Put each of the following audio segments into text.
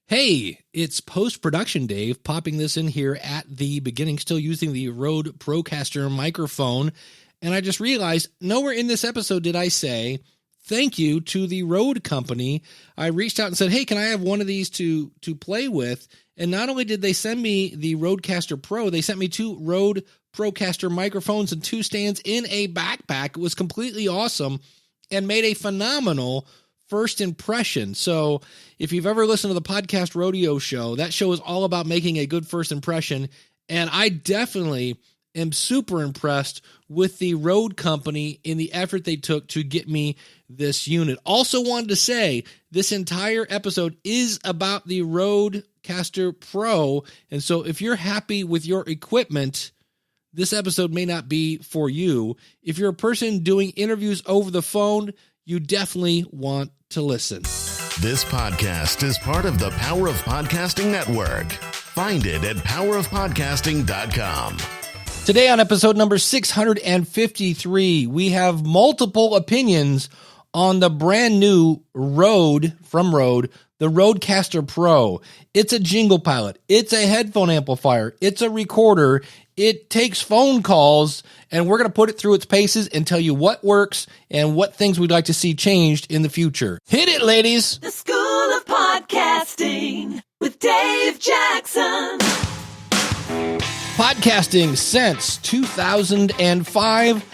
Hey, it's post-production Dave popping this in here at the beginning, still using the Rode Procaster microphone. And I just realized nowhere in this episode did I say thank you to the Rode company. I reached out and said, hey, can I have one of these to play with? And not only did they send me the Rodecaster Pro, they sent me two Rode Procaster microphones and two stands in a backpack. It was completely awesome and made a phenomenal first impression. So if you've ever listened to the Podcast Rodeo show, that show is all about making a good first impression. And I definitely am super impressed with the Rode company in the effort they took to get me this unit. Also wanted to say this entire episode is about the Rodecaster Pro. And so if you're happy with your equipment, this episode may not be for you. If you're a person doing interviews over the phone, you definitely want to listen. This podcast is part of the Power of Podcasting Network. Find it at powerofpodcasting.com. Today on episode number 653, we have multiple opinions on the brand new Rode, from Rode, the Rodecaster Pro. It's a jingle pilot. It's a headphone amplifier. It's a recorder. It takes phone calls, and we're going to put it through its paces and tell you what works and what things we'd like to see changed in the future. Hit it, ladies! The School of Podcasting with Dave Jackson. Podcasting since 2005.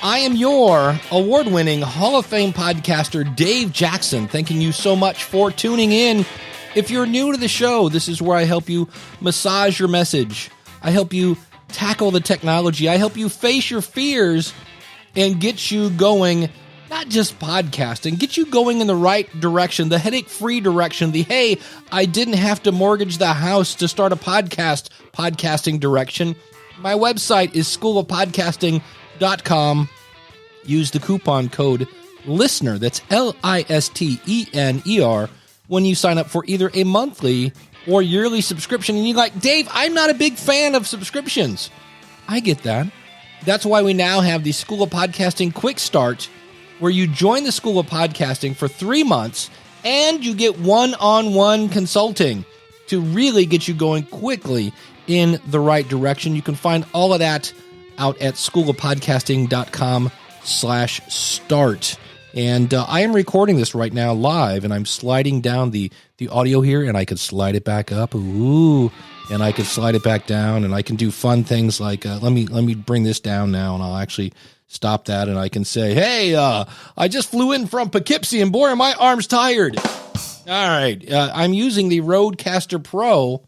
I am your award-winning Hall of Fame podcaster, Dave Jackson, thanking you so much for tuning in. If you're new to the show, this is where I help you massage your message. I help you tackle the technology. I help you face your fears and get you going, not just podcasting, get you going in the right direction, the headache-free direction, the, hey, I didn't have to mortgage the house to start a podcasting direction. My website is schoolofpodcasting.com. Use the coupon code LISTENER, that's LISTENER, when you sign up for either a monthly or yearly subscription. And you're like, Dave, I'm not a big fan of subscriptions. I get that. That's why we now have the School of Podcasting Quick Start, where you join the School of Podcasting for 3 months and you get one-on-one consulting to really get you going quickly in the right direction. You can find all of that out at schoolofpodcasting.com/start. And I am recording this right now live, and I'm sliding down the audio here, and I can slide it back up. Ooh, and I can slide it back down, and I can do fun things like, let me bring this down now, and I'll actually stop that, and I can say, hey, I just flew in from Poughkeepsie, and boy, are my arms tired. All right, I'm using the Rodecaster Pro,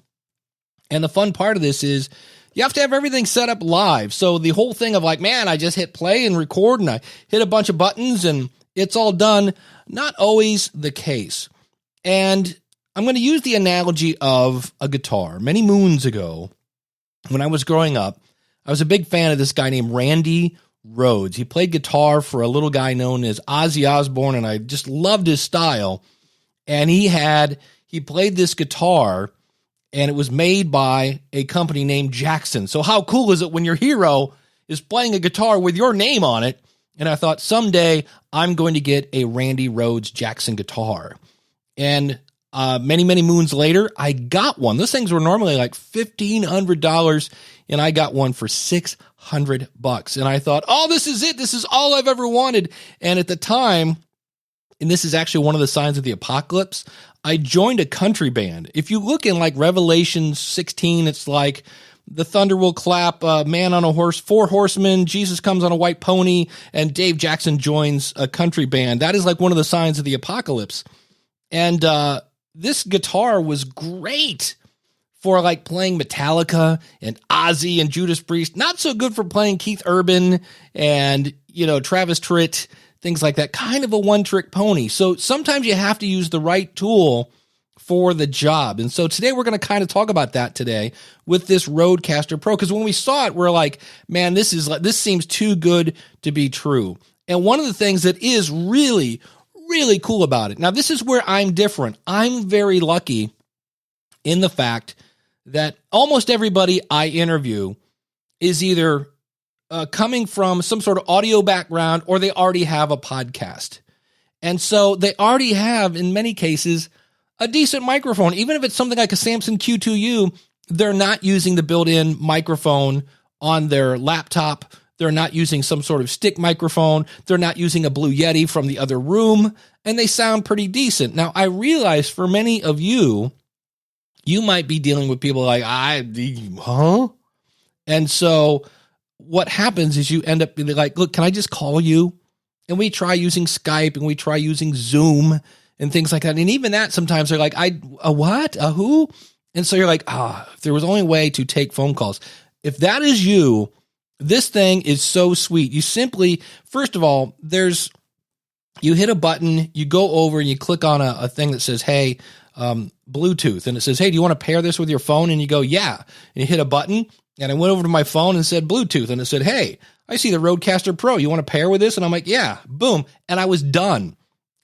and the fun part of this is you have to have everything set up live. So the whole thing of like, man, I just hit play and record, and I hit a bunch of buttons, and it's all done. Not always the case. And I'm going to use the analogy of a guitar. Many moons ago, when I was growing up, I was a big fan of this guy named Randy Rhoads. He played guitar for a little guy known as Ozzy Osbourne, and I just loved his style. And he played this guitar, and it was made by a company named Jackson. So how cool is it when your hero is playing a guitar with your name on it? And I thought, someday I'm going to get a Randy Rhoads Jackson guitar. And many, many moons later, I got one. Those things were normally like $1,500, and I got one for $600. And I thought, oh, this is it. This is all I've ever wanted. And at the time, and this is actually one of the signs of the apocalypse, I joined a country band. If you look in like Revelation 16, it's like, the thunder will clap, man on a horse, 4 horsemen, Jesus comes on a white pony, and Dave Jackson joins a country band. That is like one of the signs of the apocalypse. And this guitar was great for like playing Metallica and Ozzy and Judas Priest. Not so good for playing Keith Urban and, Travis Tritt, things like that. Kind of a one-trick pony. So sometimes you have to use the right tool for the job. And so today we're going to kind of talk about that today with this Rodecaster Pro, because when we saw it, we're like, man, this seems too good to be true. And one of the things that is really, really cool about it, now this is where I'm different. I'm very lucky in the fact that almost everybody I interview is either coming from some sort of audio background or they already have a podcast. And so they already have, in many cases, a decent microphone. Even if it's something like a Samson Q2U, they're not using the built-in microphone on their laptop. They're not using some sort of stick microphone. They're not using a Blue Yeti from the other room, and they sound pretty decent. Now, I realize for many of you, you might be dealing with people like, huh? And so what happens is you end up being like, look, can I just call you? And we try using Skype and we try using Zoom and things like that. And even that, sometimes they're like, a what? A who? And so you're like, if there was only a way to take phone calls. If that is you, this thing is so sweet. You simply, first of all, you hit a button, you go over and you click on a thing that says, hey, Bluetooth. And it says, hey, do you want to pair this with your phone? And you go, yeah. And you hit a button. And I went over to my phone and said Bluetooth. And it said, hey, I see the Rodecaster Pro. You want to pair with this? And I'm like, yeah, boom. And I was done.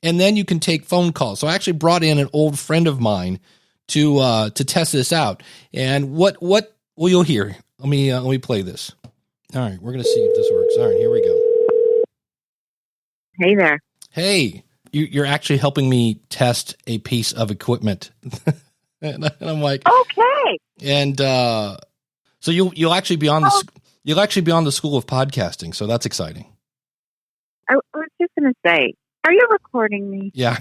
And then you can take phone calls. So I actually brought in an old friend of mine to test this out. And what you'll hear. Let me play this. All right, we're going to see if this works. All right, here we go. Hey there. Hey, you're actually helping me test a piece of equipment. And I'm like, okay. And so you'll actually be on the School of Podcasting. So that's exciting. I was just going to say, are you recording me? Yeah.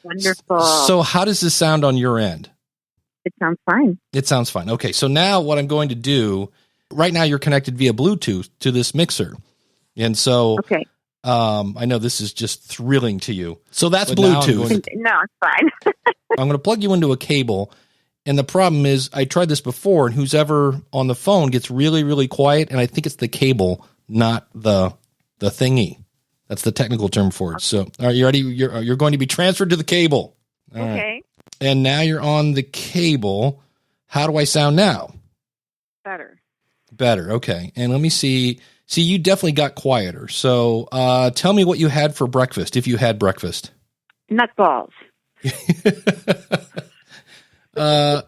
Wonderful. So how does this sound on your end? It sounds fine. It sounds fine. Okay. So now what I'm going to do, right now you're connected via Bluetooth to this mixer. And so, okay. I know this is just thrilling to you. So that's but Bluetooth. No, it's fine. I'm going to plug you into a cable. And the problem is I tried this before, and who's ever on the phone gets really, really quiet. And I think it's the cable, not the thingy. That's the technical term for it. So, all right, you ready? You're going to be transferred to the cable. All okay. Right. And now you're on the cable. How do I sound now? Better. Okay. And let me see. See, you definitely got quieter. So tell me what you had for breakfast, if you had breakfast. Nutballs.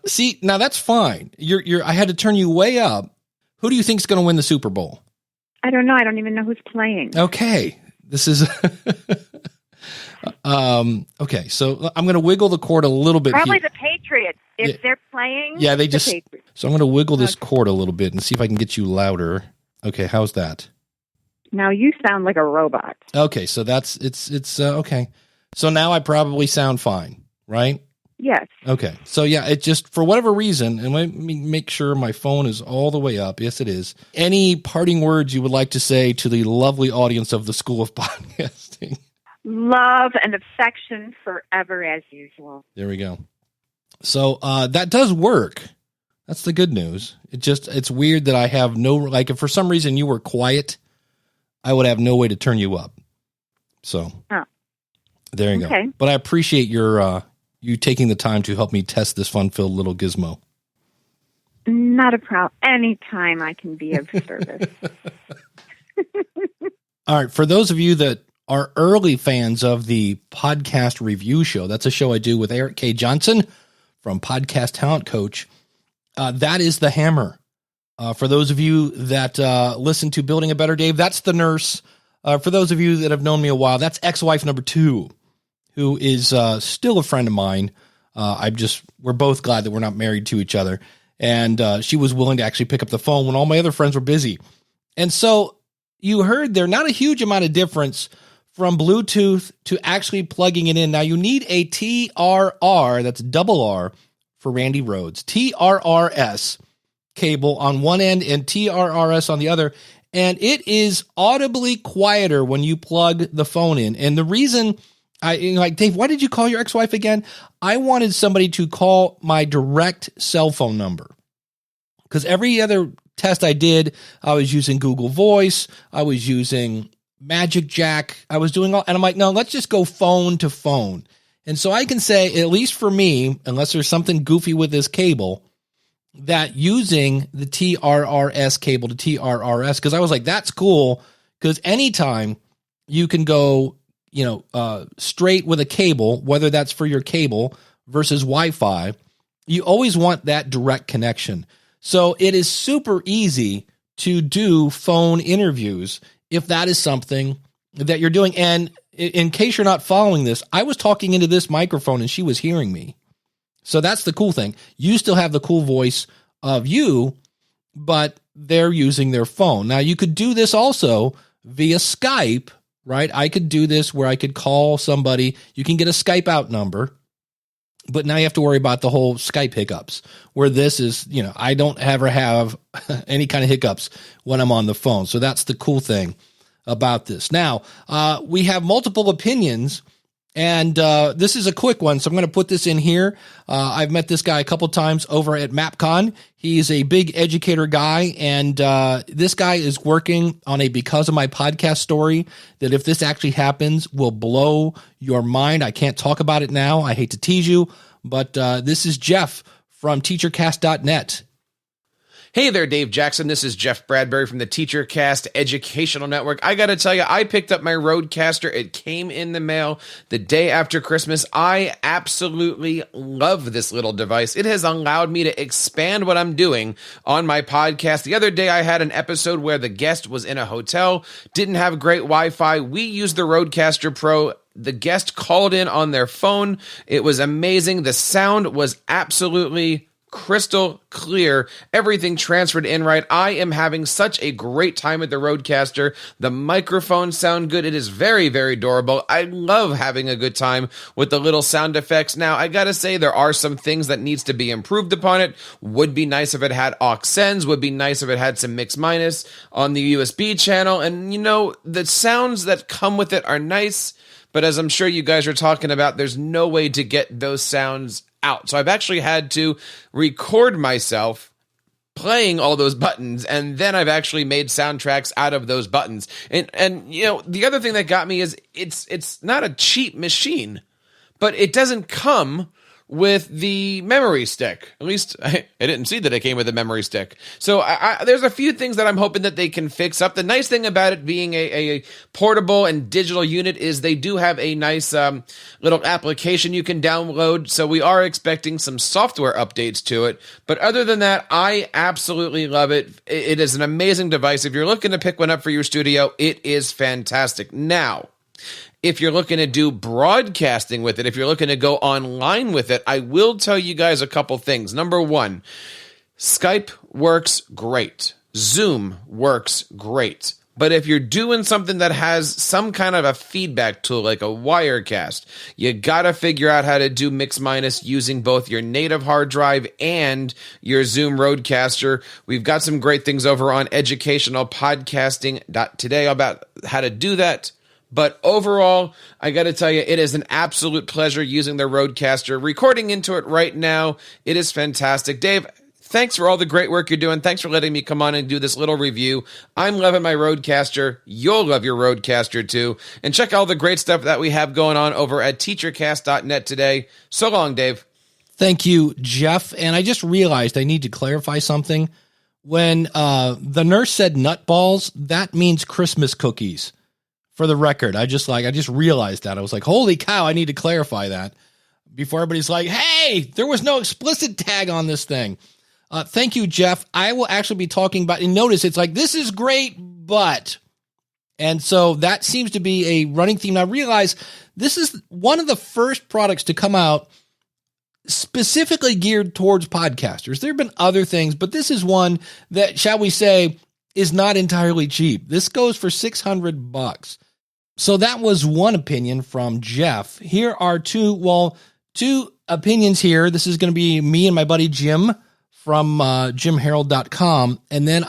See, now that's fine. I had to turn you way up. Who do you think is going to win the Super Bowl? I don't know. I don't even know who's playing. Okay. This is okay. So I'm going to wiggle the cord a little bit. Probably here. the Patriots. If they're playing, yeah, they the just. Patriots. So I'm going to wiggle this cord a little bit and see if I can get you louder. Okay, how's that? Now you sound like a robot. Okay, so it's okay. So now I probably sound fine, right? Yes. Okay. So yeah, it just, for whatever reason, and let me make sure my phone is all the way up. Yes, it is. Any parting words you would like to say to the lovely audience of the School of Podcasting? Love and affection forever as usual. There we go. So that does work. That's the good news. It's weird that I have no, like, if for some reason you were quiet, I would have no way to turn you up. So there you go. But I appreciate your, you taking the time to help me test this fun-filled little gizmo. Not a problem. Anytime I can be of service. All right. For those of you that are early fans of the podcast review show, that's a show I do with Eric K. Johnson from Podcast Talent Coach. That is the hammer. For those of you that listen to Building a Better Dave, that's the nurse. For those of you that have known me a while, that's ex-wife number 2. Who is still a friend of mine. We're both glad that we're not married to each other. And she was willing to actually pick up the phone when all my other friends were busy. And so you heard there, not a huge amount of difference from Bluetooth to actually plugging it in. Now you need a TRR, that's double R for Randy Rhodes, TRRS cable on one end and TRRS on the other. And it is audibly quieter when you plug the phone in. And the reason Dave, why did you call your ex-wife again? I wanted somebody to call my direct cell phone number, because every other test I did, I was using Google Voice. I was using Magic Jack. I was doing all, and I'm like, no, let's just go phone to phone. And so I can say, at least for me, unless there's something goofy with this cable, that using the TRRS cable to TRRS, because I was like, that's cool, because anytime you can go, straight with a cable, whether that's for your cable versus Wi-Fi, you always want that direct connection. So it is super easy to do phone interviews if that is something that you're doing. And in case you're not following this, I was talking into this microphone and she was hearing me. So that's the cool thing. You still have the cool voice of you, but they're using their phone. Now, you could do this also via Skype, right? I could do this where I could call somebody. You can get a Skype out number, but now you have to worry about the whole Skype hiccups, where this is, I don't ever have any kind of hiccups when I'm on the phone. So that's the cool thing about this. Now, we have multiple opinions, and this is a quick one, so I'm going to put this in here. I've met this guy a couple times over at MapCon. He's a big educator guy, and this guy is working on a Because of My Podcast story that, if this actually happens, will blow your mind. I can't talk about it now. I hate to tease you, but this is Jeff from Teachercast.net. Hey there, Dave Jackson. This is Jeff Bradbury from the Teachercast Educational Network. I got to tell you, I picked up my Rodecaster. It came in the mail the day after Christmas. I absolutely love this little device. It has allowed me to expand what I'm doing on my podcast. The other day, I had an episode where the guest was in a hotel, didn't have great Wi-Fi. We used the Rodecaster Pro. The guest called in on their phone. It was amazing. The sound was absolutely crystal clear. Everything transferred in right. I am having such a great time with the Rodecaster. The microphones sound good. It is very, very durable. I love having a good time with the little sound effects. Now, I gotta say, there are some things that needs to be improved upon it. Would be nice if it had aux sends. Would be nice if it had some mix minus on the USB channel. And, the sounds that come with it are nice, but as I'm sure you guys are talking about, there's no way to get those sounds out. So I've actually had to record myself playing all those buttons, and then I've actually made soundtracks out of those buttons. And the other thing that got me is it's not a cheap machine, but it doesn't come with the memory stick. At least I didn't see that it came with a memory stick. So there's a few things that I'm hoping that they can fix up. The nice thing about it being a portable and digital unit is they do have a nice little application you can download. So we are expecting some software updates to it. But other than that, I absolutely love it. It is an amazing device. If you're looking to pick one up for your studio, it is fantastic. Now, if you're looking to do broadcasting with it, if you're looking to go online with it, I will tell you guys a couple things. Number one, Skype works great. Zoom works great. But if you're doing something that has some kind of a feedback tool, like a Wirecast, you got to figure out how to do mix minus using both your native hard drive and your Zoom Rodecaster. We've got some great things over on educationalpodcasting.today about how to do that. But overall, I got to tell you, it is an absolute pleasure using the Rodecaster. Recording into it right now, it is fantastic. Dave, thanks for all the great work you're doing. Thanks for letting me come on and do this little review. I'm loving my Rodecaster. You'll love your Rodecaster too. And check out all the great stuff that we have going on over at Teachercast.net today. So long, Dave. Thank you, Jeff. And I just realized I need to clarify something. When the nurse said nutballs, that means Christmas cookies. For the record, I just realized that. I was like, holy cow, I need to clarify that before everybody's like, hey, there was no explicit tag on this thing. Thank you, Jeff. I will actually be talking about, and notice it's like, this is great, but, and so that seems to be a running theme. Now, I realize this is one of the first products to come out specifically geared towards podcasters. There have been other things, but this is one that, shall we say, is not entirely cheap. This goes for $600. So that was one opinion from Jeff. Here are two opinions here. This is going to be me and my buddy Jim from jimharold.com. And then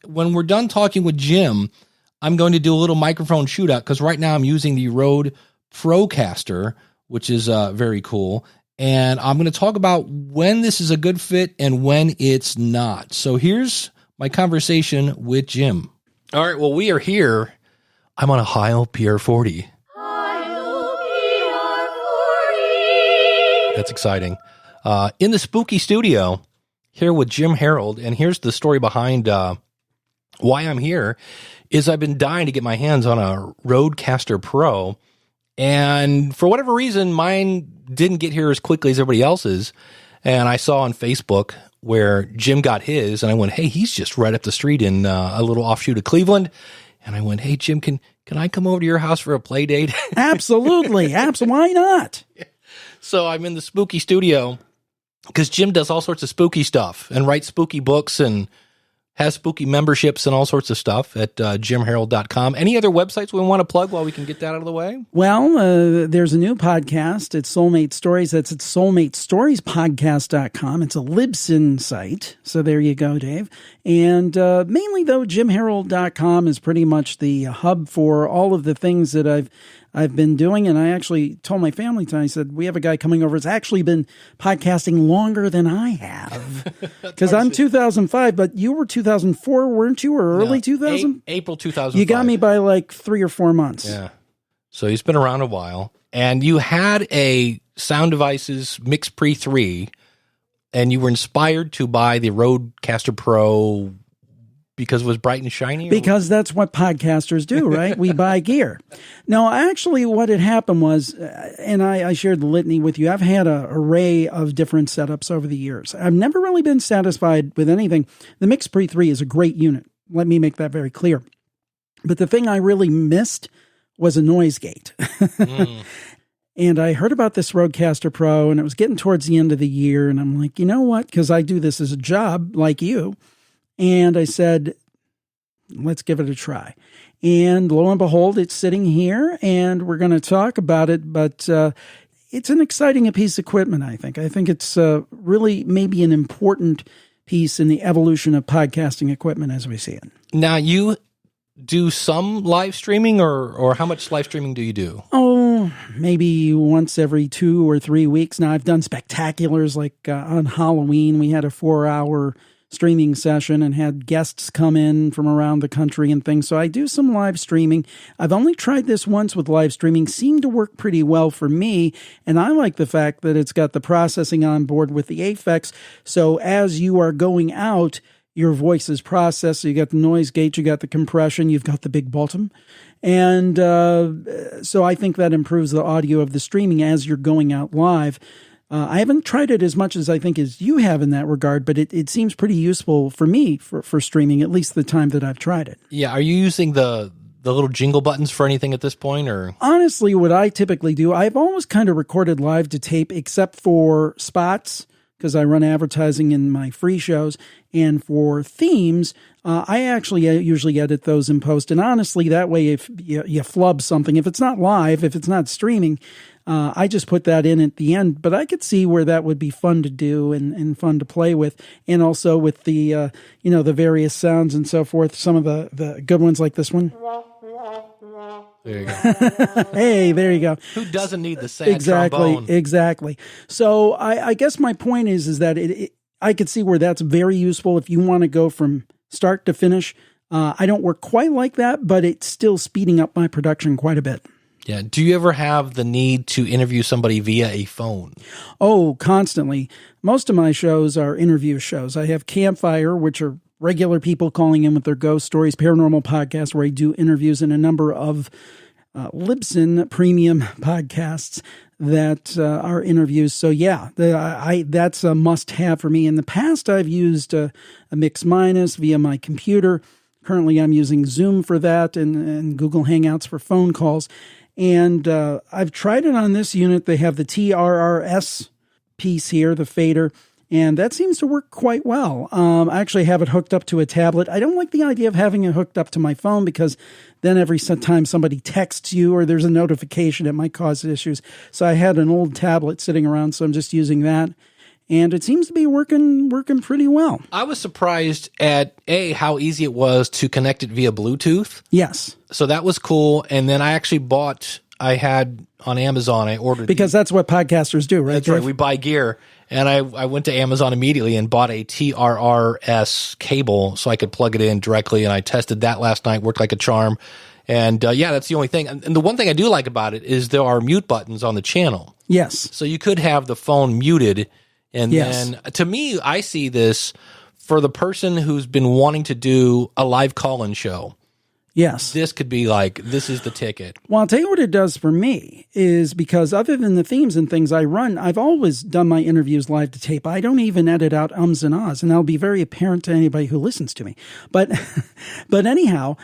when we're done talking with Jim, I'm going to do a little microphone shootout because right now I'm using the Rode Procaster, which is very cool. And I'm going to talk about when this is a good fit and when it's not. So here's my conversation with Jim. All right, well, we are here. I'm on a Heil PR40. That's exciting. In the spooky studio, here with Jim Harold, and here's the story behind why I'm here, is I've been dying to get my hands on a Rodecaster Pro, and for whatever reason, mine didn't get here as quickly as everybody else's, and I saw on Facebook where Jim got his, and I went, hey, he's just right up the street in a little offshoot of Cleveland. And I went, hey, Jim, can can I come over to your house for a play date? Absolutely. Why not? So I'm in the spooky studio because Jim does all sorts of spooky stuff and writes spooky books and has spooky memberships and all sorts of stuff at jimharold.com. Any other websites we want to plug while we can get that out of the way? Well, there's a new podcast. It's Soulmate Stories. That's at soulmatestoriespodcast.com. It's a Libsyn site. So there you go, Dave. And mainly, though, jimharold.com is pretty much the hub for all of the things that I've been doing. And I actually told my family tonight, I said, we have a guy coming over that's actually been podcasting longer than I have. Because I'm 2005, but you were 2004, weren't you? Or early 2000? April 2005. You got me by like 3 or 4 months. Yeah. So he's been around a while. And you had a Sound Devices Mix Pre 3, and you were inspired to buy the Rodecaster Pro because it was bright and shiny? Because that's what podcasters do, right? We buy gear. No, actually what had happened was, and I shared the litany with you, I've had an array of different setups over the years. I've never really been satisfied with anything. The Mix Pre 3 is a great unit. Let me make that very clear. But the thing I really missed was a noise gate. And I heard about this Rodecaster Pro, and it was getting towards the end of the year, and I'm like, you know what? Because I do this as a job like you. And I said, let's give it a try. And lo and behold, it's sitting here, and we're going to talk about it. But it's an exciting piece of equipment, I think. I think it's really maybe an important piece in the evolution of podcasting equipment as we see it. Now, you do some live streaming, or how much live streaming do you do? Oh, maybe once every 2 or 3 weeks. Now, I've done spectaculars like on Halloween. We had a 4-hour streaming session and had guests come in from around the country and things. So I do some live streaming. I've only tried this once with live streaming. Seemed to work pretty well for me. And I like the fact that it's got the processing on board with the Aphex. So as you are going out, your voice is processed. So you got the noise gate, you got the compression, you've got the big bottom. And so I think that improves the audio of the streaming as you're going out live. I haven't tried it as much as I think as you have in that regard, but it seems pretty useful for me for streaming, at least the time that I've tried it. Yeah. Are you using the little jingle buttons for anything at this point, or? Honestly, what I typically do, I've always kind of recorded live to tape, except for spots, because I run advertising in my free shows, and for themes, I actually usually edit those in post. And honestly, that way, if you flub something, if it's not live, if it's not streaming, I just put that in at the end. But I could see where that would be fun to do and fun to play with. And also with the, the various sounds and so forth, some of the good ones like this one. There you go. Hey, there you go. Who doesn't need the sad trombone? Exactly. So I guess my point is that I could see where that's very useful if you want to go from start to finish. I don't work quite like that, but it's still speeding up my production quite a bit. Yeah. Do you ever have the need to interview somebody via a phone? Oh, constantly. Most of my shows are interview shows. I have Campfire, which are regular people calling in with their ghost stories, Paranormal Podcast, where I do interviews, in a number of Libsyn premium podcasts that are interviews. So yeah, that's a must-have for me. In the past, I've used a Mix Minus via my computer. Currently, I'm using Zoom for that and Google Hangouts for phone calls. And I've tried it on this unit. They have the TRRS piece here, the fader, and that seems to work quite well. I actually have it hooked up to a tablet. I don't like the idea of having it hooked up to my phone, because then every time somebody texts you or there's a notification, it might cause issues. So I had an old tablet sitting around, so I'm just using that. And it seems to be working pretty well. I was surprised at how easy it was to connect it via Bluetooth. Yes. So that was cool. And then I actually I had on Amazon, I ordered. Because that's what podcasters do, right? That's right. We buy gear. And I went to Amazon immediately and bought a TRRS cable so I could plug it in directly. And I tested that last night, worked like a charm. And that's the only thing. And the one thing I do like about it is there are mute buttons on the channel. Yes. So you could have the phone muted. And then, to me, I see this for the person who's been wanting to do a live call-in show. Yes. This could be like, this is the ticket. Well, I'll tell you what it does for me is, because other than the themes and things I run, I've always done my interviews live to tape. I don't even edit out ums and ahs, and that'll be very apparent to anybody who listens to me. But anyhow,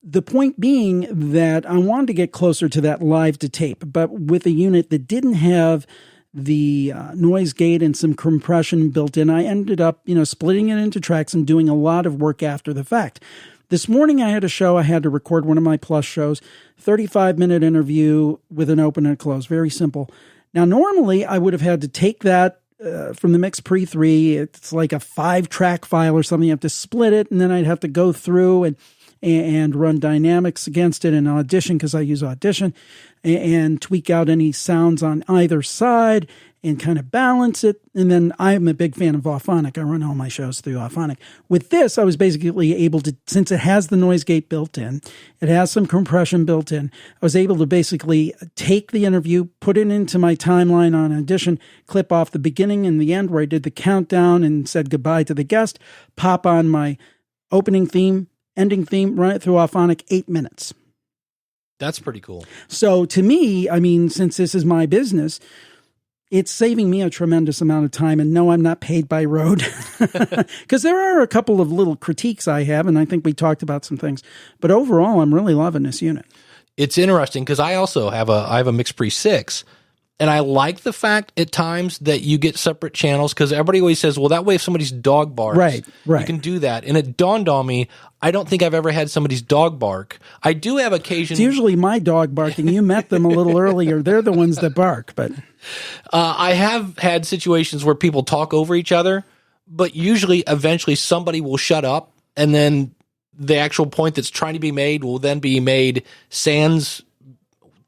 The point being that I wanted to get closer to that live to tape, but with a unit that didn't have the noise gate and some compression built in, I ended up, splitting it into tracks and doing a lot of work after the fact. This morning I had a show. I had to record one of my plus shows, 35-minute interview with an open and a close. Very simple. Now, normally I would have had to take that from the Mix Pre 3. It's like a 5-track file or something. You have to split it, and then I'd have to go through and run dynamics against it in Audition, because I use Audition, and tweak out any sounds on either side and kind of balance it. And then I'm a big fan of Auphonic. I run all my shows through Auphonic. With this, I was basically able to, since it has the noise gate built in, it has some compression built in, I was able to basically take the interview, put it into my timeline on Audition, clip off the beginning and the end where I did the countdown and said goodbye to the guest, pop on my opening theme, ending theme, run it through Auphonic, 8 minutes. That's pretty cool. So to me, I mean, since this is my business, it's saving me a tremendous amount of time. And no, I'm not paid by Rode, because there are a couple of little critiques I have, and I think we talked about some things. But overall, I'm really loving this unit. It's interesting because I also have a Mix Pre 6, and I like the fact at times that you get separate channels, because everybody always says, well, that way if somebody's dog barks, right. you can do that. And it dawned on me, I don't think I've ever had somebody's dog bark. I do have occasion. It's usually my dog barking. You met them a little earlier. They're the ones that bark, but I have had situations where people talk over each other, but usually eventually somebody will shut up, and then the actual point that's trying to be made will then be made sans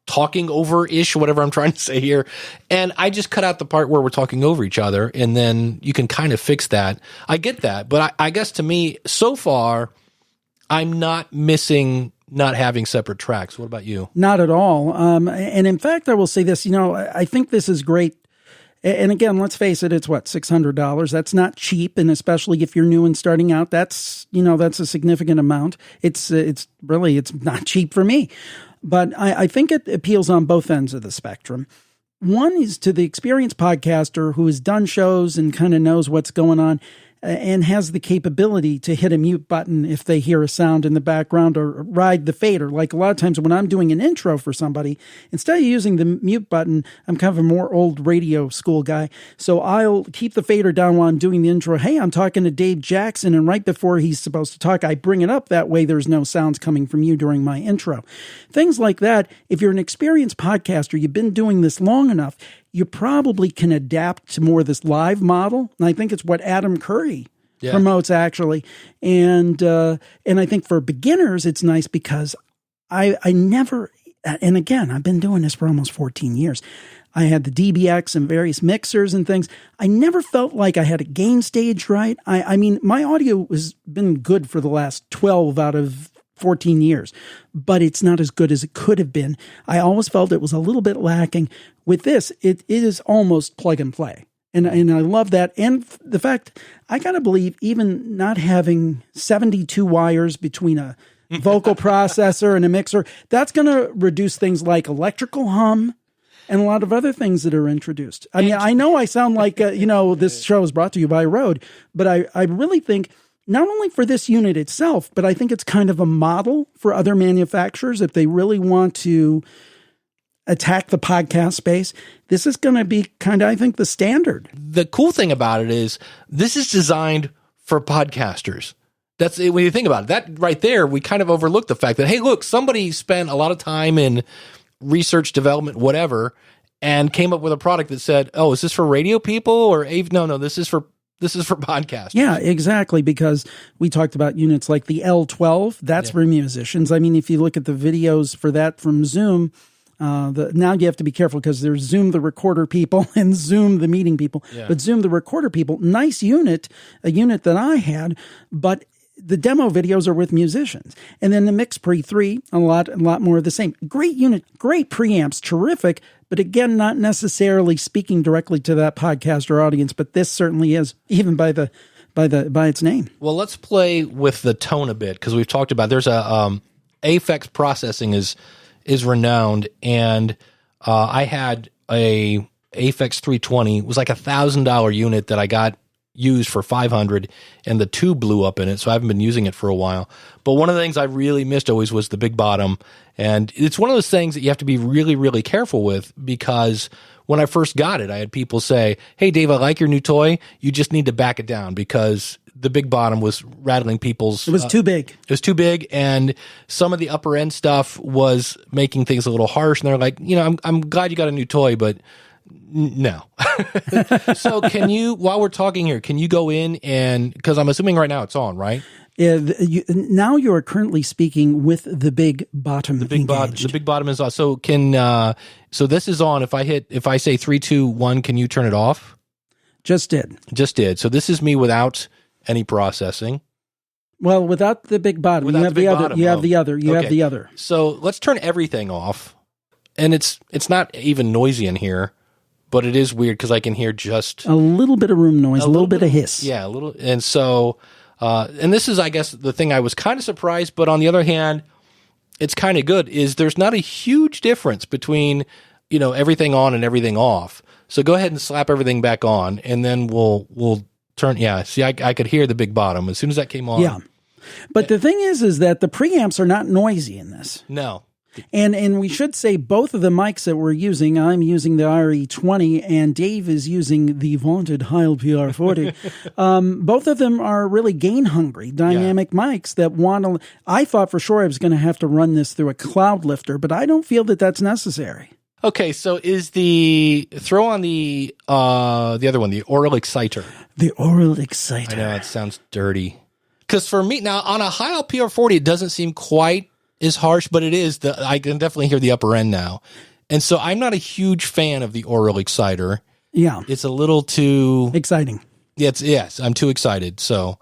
talking over-ish, whatever I'm trying to say here. And I just cut out the part where we're talking over each other, and then you can kind of fix that. I get that, but I guess to me, so far, I'm not missing not having separate tracks. What about you? Not at all. And in fact, I will say this, I think this is great. And again, let's face it, it's what, $600. That's not cheap. And especially if you're new and starting out, that's a significant amount. It's not cheap for me. But I think it appeals on both ends of the spectrum. One is to the experienced podcaster who has done shows and kind of knows what's going on and has the capability to hit a mute button if they hear a sound in the background, or ride the fader. Like a lot of times when I'm doing an intro for somebody, instead of using the mute button, I'm kind of a more old radio school guy. So I'll keep the fader down while I'm doing the intro. Hey, I'm talking to Dave Jackson. And right before he's supposed to talk, I bring it up. That way there's no sounds coming from you during my intro. Things like that. If you're an experienced podcaster, you've been doing this long enough, you probably can adapt to more of this live model. And I think it's what Adam Curry promotes, actually. And I think for beginners, it's nice because I never, and again, I've been doing this for almost 14 years. I had the DBX and various mixers and things. I never felt like I had a gain stage right. I mean, my audio has been good for the last 12 out of 14 years, but it's not as good as it could have been. I always felt it was a little bit lacking. With this, it is almost plug and play. And I love that. And the fact, I got to believe, even not having 72 wires between a vocal processor and a mixer, that's going to reduce things like electrical hum and a lot of other things that are introduced. I mean, I know I sound like, this show is brought to you by Rode, but I really think, not only for this unit itself, but I think it's kind of a model for other manufacturers if they really want to attack the podcast space. This is going to be kind of, I think, the standard. The cool thing about it is this is designed for podcasters. That's when you think about it. That right there, we kind of overlook the fact that, hey, look, somebody spent a lot of time in research, development, whatever, and came up with a product that said, oh, is this for radio people? Or no, this is for podcasters. Yeah, exactly, because we talked about units like the L12. That's for musicians. I mean, if you look at the videos for that from Zoom, now you have to be careful because there's Zoom the recorder people and Zoom the meeting people. Yeah. But Zoom the recorder people, nice unit, a unit that I had, but the demo videos are with musicians. And then the Mix Pre 3, a lot more of the same. Great unit, great preamps, terrific, but again, not necessarily speaking directly to that podcaster audience, but this certainly is, even by its name. Well, let's play with the tone a bit, because we've talked about, there's Aphex processing is renowned, and I had a Aphex 320. It was like $1,000 unit that I got used for 500, and the tube blew up in it, so I haven't been using it for a while. But one of the things I really missed always was the big bottom, and it's one of those things that you have to be really, really careful with, because when I first got it, I had people say, "Hey, Dave, I like your new toy. You just need to back it down because the big bottom was rattling people's." It was too big. It was too big, and some of the upper end stuff was making things a little harsh. And they're like, I'm glad you got a new toy, but no. So can you, while we're talking here, can you go in and, because I'm assuming right now it's on, right? Now you are currently speaking with the big bottom. The big bottom is on. So so this is on. If I say 3, 2, 1, can you turn it off? Just did. So this is me without any processing. Well, without the big bottom, you have the other. You have the other. So let's turn everything off. And it's not even noisy in here, but it is weird because I can hear just a little bit of room noise, a little bit of hiss. Yeah, a little. And so, and this is, I guess, the thing I was kind of surprised, but on the other hand, it's kind of good, is there's not a huge difference between, everything on and everything off. So go ahead and slap everything back on, and then we'll turn. Yeah, see, I could hear the big bottom as soon as that came on. Yeah, but the thing is that the preamps are not noisy in this. No. And we should say both of the mics that we're using, I'm using the RE20 and Dave is using the vaunted Heil PR40. Both of them are really gain hungry, dynamic mics that want to. I thought for sure I was going to have to run this through a cloud lifter, but I don't feel that that's necessary. Okay, so throw on the other one, the oral exciter. The oral exciter. I know, it sounds dirty. Because for me, now on a Heil PR40, it doesn't seem quite is harsh, but it is. I can definitely hear the upper end now. And so I'm not a huge fan of the oral exciter. Yeah. It's a little too exciting. Yes, I'm too excited. So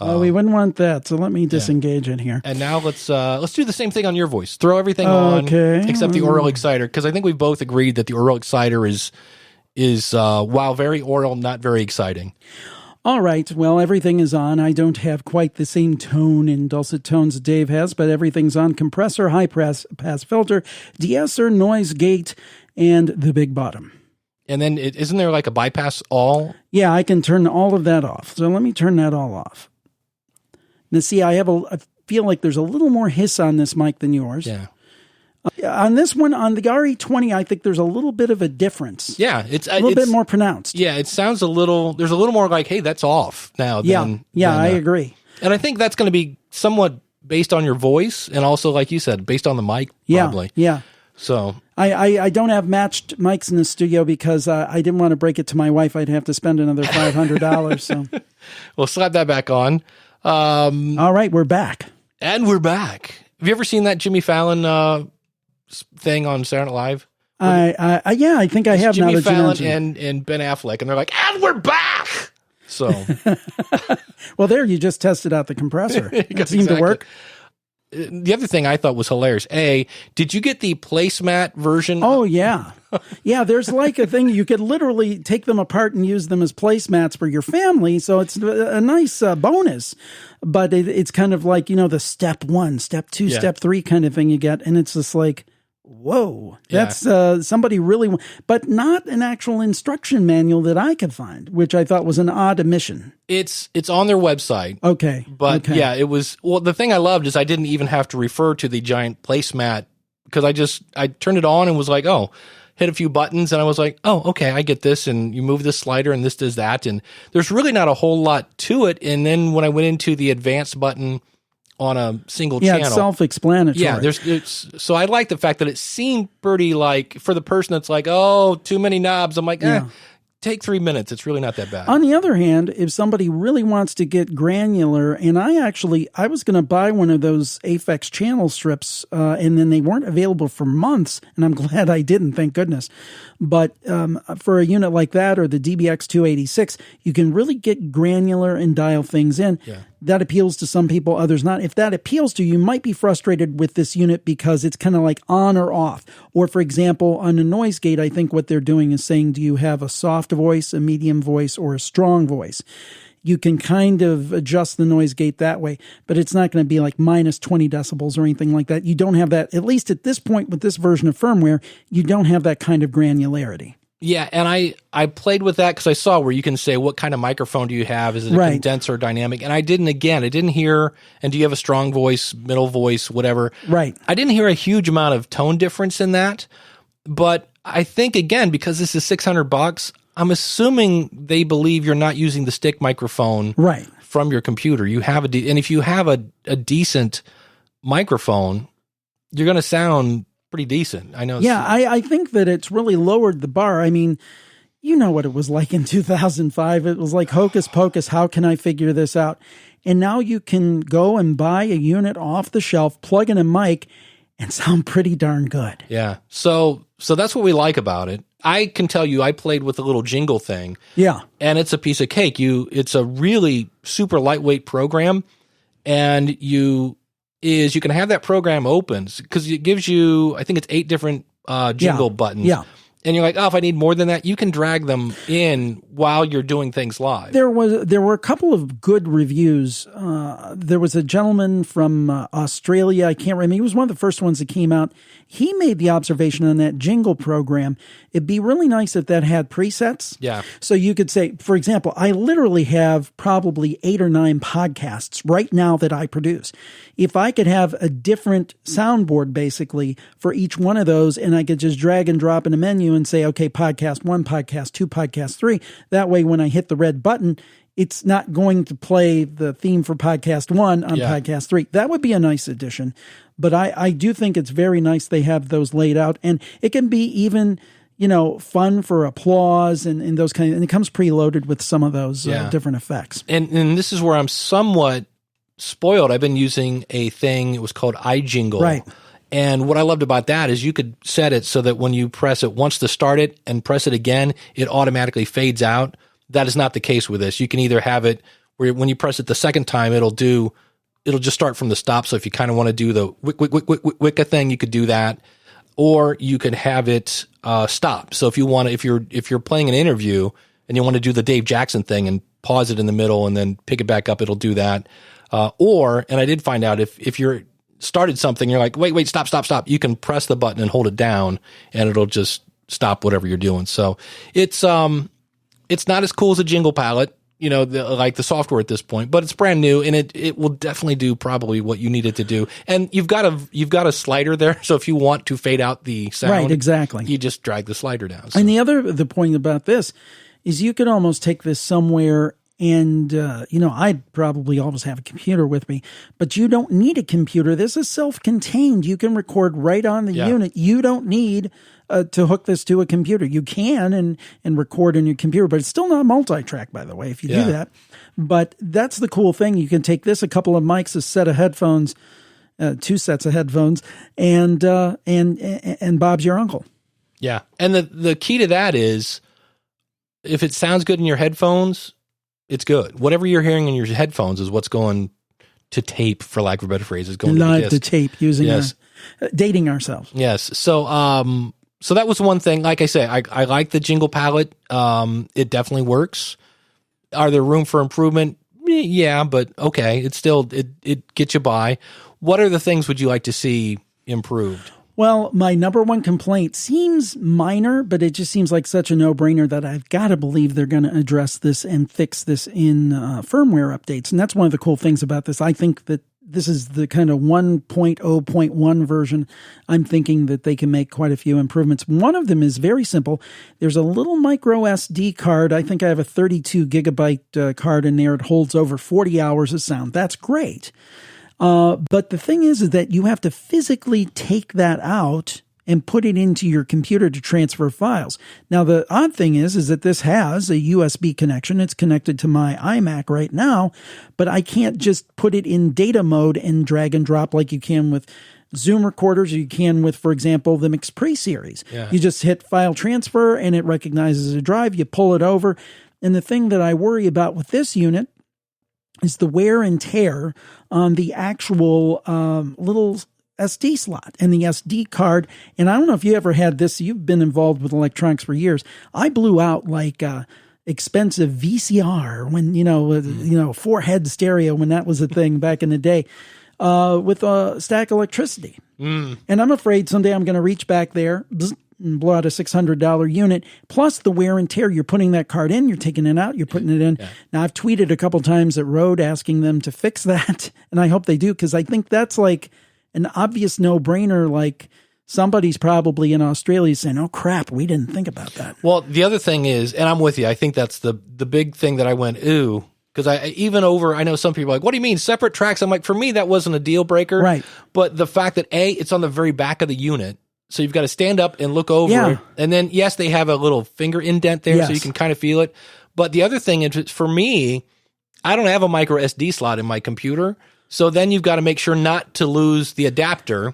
we wouldn't want that. So let me disengage it here. And now let's do the same thing on your voice. Throw everything on except the oral exciter, because I think we've both agreed that the oral exciter is while very oral, not very exciting. All right. Well, everything is on. I don't have quite the same tone and dulcet tones Dave has, but everything's on. Compressor, high pass filter, de-esser, noise gate, and the big bottom. And then isn't there like a bypass all? Yeah, I can turn all of that off. So let me turn that all off. Now, see, I feel like there's a little more hiss on this mic than yours. Yeah. On this one, on the RE20, I think there's a little bit of a difference. Yeah, it's a little bit more pronounced. Yeah, it sounds there's a little more like, hey, that's off now. I agree. And I think that's going to be somewhat based on your voice, and also, like you said, based on the mic, probably. Yeah. So I don't have matched mics in the studio because I didn't want to break it to my wife. I'd have to spend another $500. So, well, slap that back on. All right, we're back. And we're back. Have you ever seen that Jimmy Fallon thing on Saturday Night Live? I think I have. Jimmy Fallon and Ben Affleck, and they're like, and we're back. So, well, there you just tested out the compressor. It seemed to work. The other thing I thought was hilarious. Did you get the placemat version? Oh yeah, yeah. There's like a thing you could literally take them apart and use them as placemats for your family. So it's a nice bonus. But it's kind of like the step 1, step 2, step 3 kind of thing you get, and it's just like, whoa, that's somebody really, but not an actual instruction manual that I could find, which I thought was an odd omission. It's on their website. Okay. But yeah, it was, well, the thing I loved is I didn't even have to refer to the giant placemat, because I turned it on and was like, oh, hit a few buttons, and I was like, oh, okay, I get this, and you move this slider and this does that, and there's really not a whole lot to it. And then when I went into the advanced button on a single channel. Yeah, it's self-explanatory. Yeah, so I like the fact that it seemed pretty like, for the person that's like, oh, too many knobs, I'm like, take 3 minutes. It's really not that bad. On the other hand, if somebody really wants to get granular, and I was going to buy one of those Aphex channel strips, and then they weren't available for months, and I'm glad I didn't, thank goodness. But for a unit like that, or the DBX 286, you can really get granular and dial things in. Yeah. That appeals to some people, others not. If that appeals to you, you might be frustrated with this unit because it's kind of like on or off. Or, for example, on a noise gate, I think what they're doing is saying, do you have a soft voice, a medium voice, or a strong voice? You can kind of adjust the noise gate that way, but it's not going to be like minus 20 decibels or anything like that. You don't have that, at least at this point with this version of firmware, you don't have that kind of granularity. Yeah, and I played with that because I saw where you can say, what kind of microphone do you have? Is it a Right. condenser or dynamic? And I didn't hear, and do you have a strong voice, middle voice, whatever? Right. I didn't hear a huge amount of tone difference in that. But I think, again, because this is $600, I'm assuming they believe you're not using the stick microphone Right. from your computer. You have and if you have a decent microphone, you're going to sound pretty decent. I know. Yeah, I think that it's really lowered the bar. I mean, you know what it was like in 2005. It was like hocus pocus. How can I figure this out? And now you can go and buy a unit off the shelf, plug in a mic, and sound pretty darn good. Yeah. So that's what we like about it. I can tell you, I played with a little jingle thing. Yeah. And it's a piece of cake. It's a really super lightweight program, and you can have that program open because it gives you, I think it's 8 different jingle buttons. Yeah. And you're like, oh, if I need more than that, you can drag them in while you're doing things live. There were a couple of good reviews. There was a gentleman from Australia. I can't remember. He was one of the first ones that came out. He made the observation on that jingle program. It'd be really nice if that had presets. Yeah. So you could say, for example, I literally have probably 8 or 9 podcasts right now that I produce. If I could have a different soundboard basically for each one of those, and I could just drag and drop in a menu and say, okay, podcast 1, podcast 2, podcast 3. That way, when I hit the red button, it's not going to play the theme for podcast 1 on podcast 3. That would be a nice addition. But I do think it's very nice they have those laid out. And it can be even, fun for applause and those kind of, and it comes preloaded with some of those different effects. And this is where I'm somewhat spoiled. I've been using a thing, it was called iJingle. Right. And what I loved about that is you could set it so that when you press it once to start it and press it again, it automatically fades out. That is not the case with this. You can either have it where when you press it the second time, it'll just start from the stop. So if you kind of want to do the wicka thing, you could do that, or you could have it stop. So if you want to, if you're playing an interview and you want to do the Dave Jackson thing and pause it in the middle and then pick it back up, it'll do that. And I did find out if you're started something, you're like, wait, stop. You can press the button and hold it down and it'll just stop whatever you're doing. So it's not as cool as a jingle palette, like the software at this point, but it's brand new and it will definitely do probably what you need it to do. And you've got a slider there. So if you want to fade out the sound, right, exactly, you just drag the slider down. So. And the point about this is you could almost take this somewhere. And, I'd probably always have a computer with me, but you don't need a computer. This is self-contained. You can record right on the unit. You don't need to hook this to a computer. You can and record in your computer, but it's still not multi-track, by the way, if you do that. But that's the cool thing. You can take this, a couple of mics, a set of headphones, 2 sets of headphones, and Bob's your uncle. Yeah. And the key to that is if it sounds good in your headphones, it's good. Whatever you're hearing in your headphones is what's going to tape, for lack of a better phrase, is going live to to tape using dating ourselves. Yes. So that was one thing. Like I say, I like the jingle palette. It definitely works. Are there room for improvement? Yeah, but okay. It's still, it gets you by. What are the things would you like to see improved? Well, my number one complaint seems minor, but it just seems like such a no-brainer that I've got to believe they're going to address this and fix this in firmware updates. And that's one of the cool things about this. I think that this is the kind of 1.0.1 version. I'm thinking that they can make quite a few improvements. One of them is very simple. There's a little micro SD card. I think I have a 32 gigabyte card in there. It holds over 40 hours of sound. That's great. But the thing is that you have to physically take that out and put it into your computer to transfer files. Now, the odd thing is that this has a USB connection. It's connected to my iMac right now, but I can't just put it in data mode and drag and drop like you can with Zoom recorders, or you can with, for example, the MixPre series. Yeah. You just hit file transfer and it recognizes a drive. You pull it over. And the thing that I worry about with this unit is the wear and tear on the actual little SD slot and the SD card. And I don't know if you ever had this. You've been involved with electronics for years. I blew out like expensive VCR when, 4-head stereo when that was a thing back in the day with a stack of electricity. And I'm afraid someday I'm going to reach back there blow out a $600 unit, plus the wear and tear. You're putting that card in, you're taking it out, you're putting it in. Yeah. Now, I've tweeted a couple times at Rode asking them to fix that, and I hope they do, because I think that's like an obvious no-brainer. Like, somebody's probably in Australia saying, oh, crap, we didn't think about that. Well, the other thing is, and I'm with you, I think that's the big thing that I went, ooh, because I know some people are like, what do you mean, separate tracks? I'm like, for me, that wasn't a deal breaker. Right. But the fact that, it's on the very back of the unit, so you've got to stand up and look over it. And then, yes, they have a little finger indent there, so you can kind of feel it. But the other thing is, for me, I don't have a micro SD slot in my computer, so then you've got to make sure not to lose the adapter.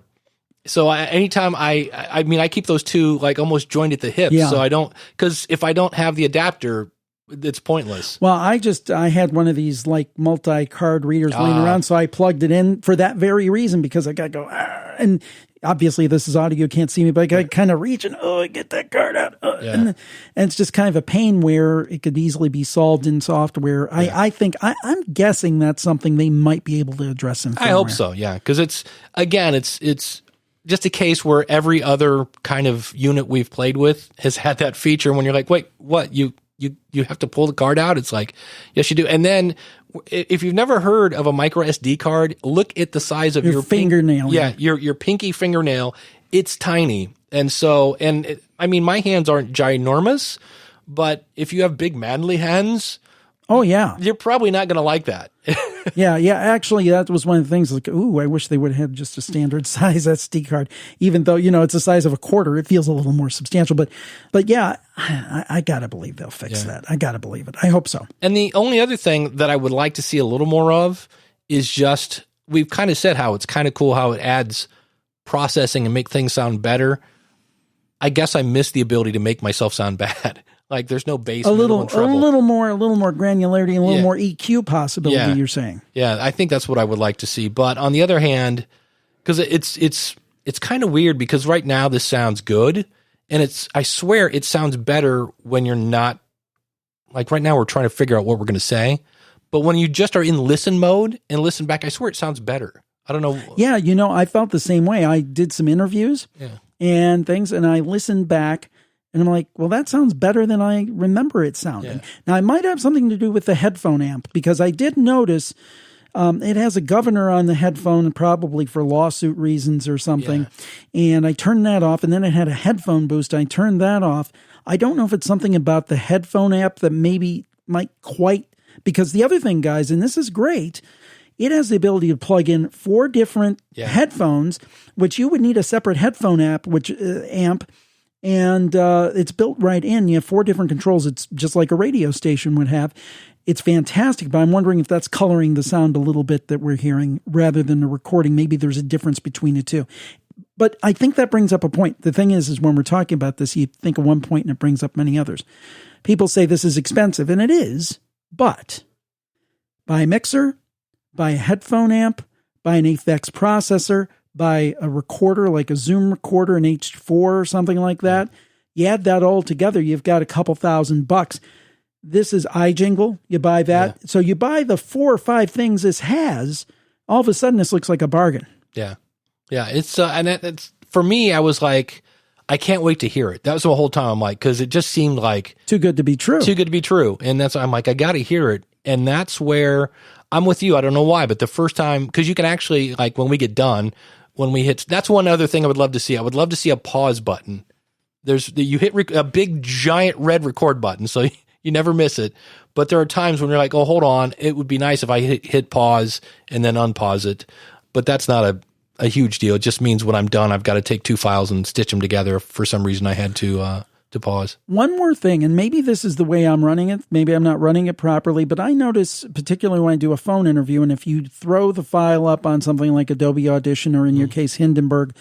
So anytime I keep those two like almost joined at the hip, so I don't, because if I don't have the adapter, it's pointless. Well, I had one of these like multi-card readers laying around, so I plugged it in for that very reason, because I got to go, and obviously this is audio, can't see me, but I got to kind of reach and, I get that card out. And it's just kind of a pain where it could easily be solved in software. I think, I'm guessing that's something they might be able to address in firmware. I hope so, yeah, because it's just a case where every other kind of unit we've played with has had that feature. When you're like, wait, what? You have to pull the card out? It's like, yes, you do. And then if you've never heard of a micro SD card, look at the size of your fingernail. Your pinky fingernail. It's tiny. And so, my hands aren't ginormous, but if you have big manly hands, oh yeah, you're probably not going to like that. Yeah. Actually, that was one of the things. Like, I wish they would have had just a standard size SD card. Even though it's the size of a quarter, it feels a little more substantial. But yeah, I gotta believe they'll fix that. I gotta believe it. I hope so. And the only other thing that I would like to see a little more of is just, we've kind of said how it's kind of cool how it adds processing and make things sound better. I guess I miss the ability to make myself sound bad. Like, there's no bass, a little more granularity, and a little more EQ possibility. You're saying, I think that's what I would like to see. But on the other hand, because it's kind of weird, because right now this sounds good, and I swear it sounds better when you're not, like right now we're trying to figure out what we're going to say, but when you just are in listen mode and listen back, I swear it sounds better. I don't know. Yeah, I felt the same way. I did some interviews and things, and I listened back. And I'm like, well, that sounds better than I remember it sounding. Yeah. Now, it might have something to do with the headphone amp, because I did notice it has a governor on the headphone, probably for lawsuit reasons or something. Yeah. And I turned that off, and then it had a headphone boost. I turned that off. I don't know if it's something about the headphone app that maybe might quite, because the other thing, guys, and this is great, it has the ability to plug in 4 different headphones, which you would need a separate headphone app, amp. And it's built right in. You have 4 different controls. It's just like a radio station would have. It's fantastic, but I'm wondering if that's coloring the sound a little bit that we're hearing rather than the recording. Maybe there's a difference between the two. But I think that brings up a point. The thing is when we're talking about this, you think of one point and it brings up many others. People say this is expensive, and it is, but buy a mixer, buy a headphone amp, buy an AFX processor, buy a recorder like a Zoom recorder, an H4 or something like that. You add that all together, you've got a couple $1,000. This is iJingle. You buy that. Yeah. So you buy the 4 or 5 things this has, all of a sudden this looks like a bargain. Yeah. Yeah. It's, and it's, for me, I was like, I can't wait to hear it. That was the whole time. I'm like, cause it just seemed like too good to be true. And that's, I'm like, I got to hear it. And that's where I'm with you. I don't know why, but the first time, cause you can actually, like, when we get done, when we hit, that's one other thing I would love to see. I would love to see a pause button. You hit a big giant red record button, so you never miss it. But there are times when you're like, oh, hold on. It would be nice if I hit pause and then unpause it. But that's not a huge deal. It just means when I'm done, I've got to take 2 files and stitch them together. If for some reason I had to pause. One more thing, and maybe this is the way I'm running it. Maybe I'm not running it properly, but I notice, particularly when I do a phone interview, and if you throw the file up on something like Adobe Audition or in your case, Hindenburg,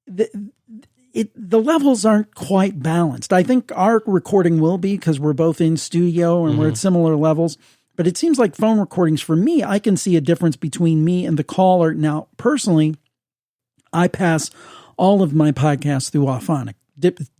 the levels aren't quite balanced. I think our recording will be because we're both in studio and we're at similar levels. But it seems like phone recordings, for me, I can see a difference between me and the caller. Now, personally, I pass all of my podcasts through Auphonic.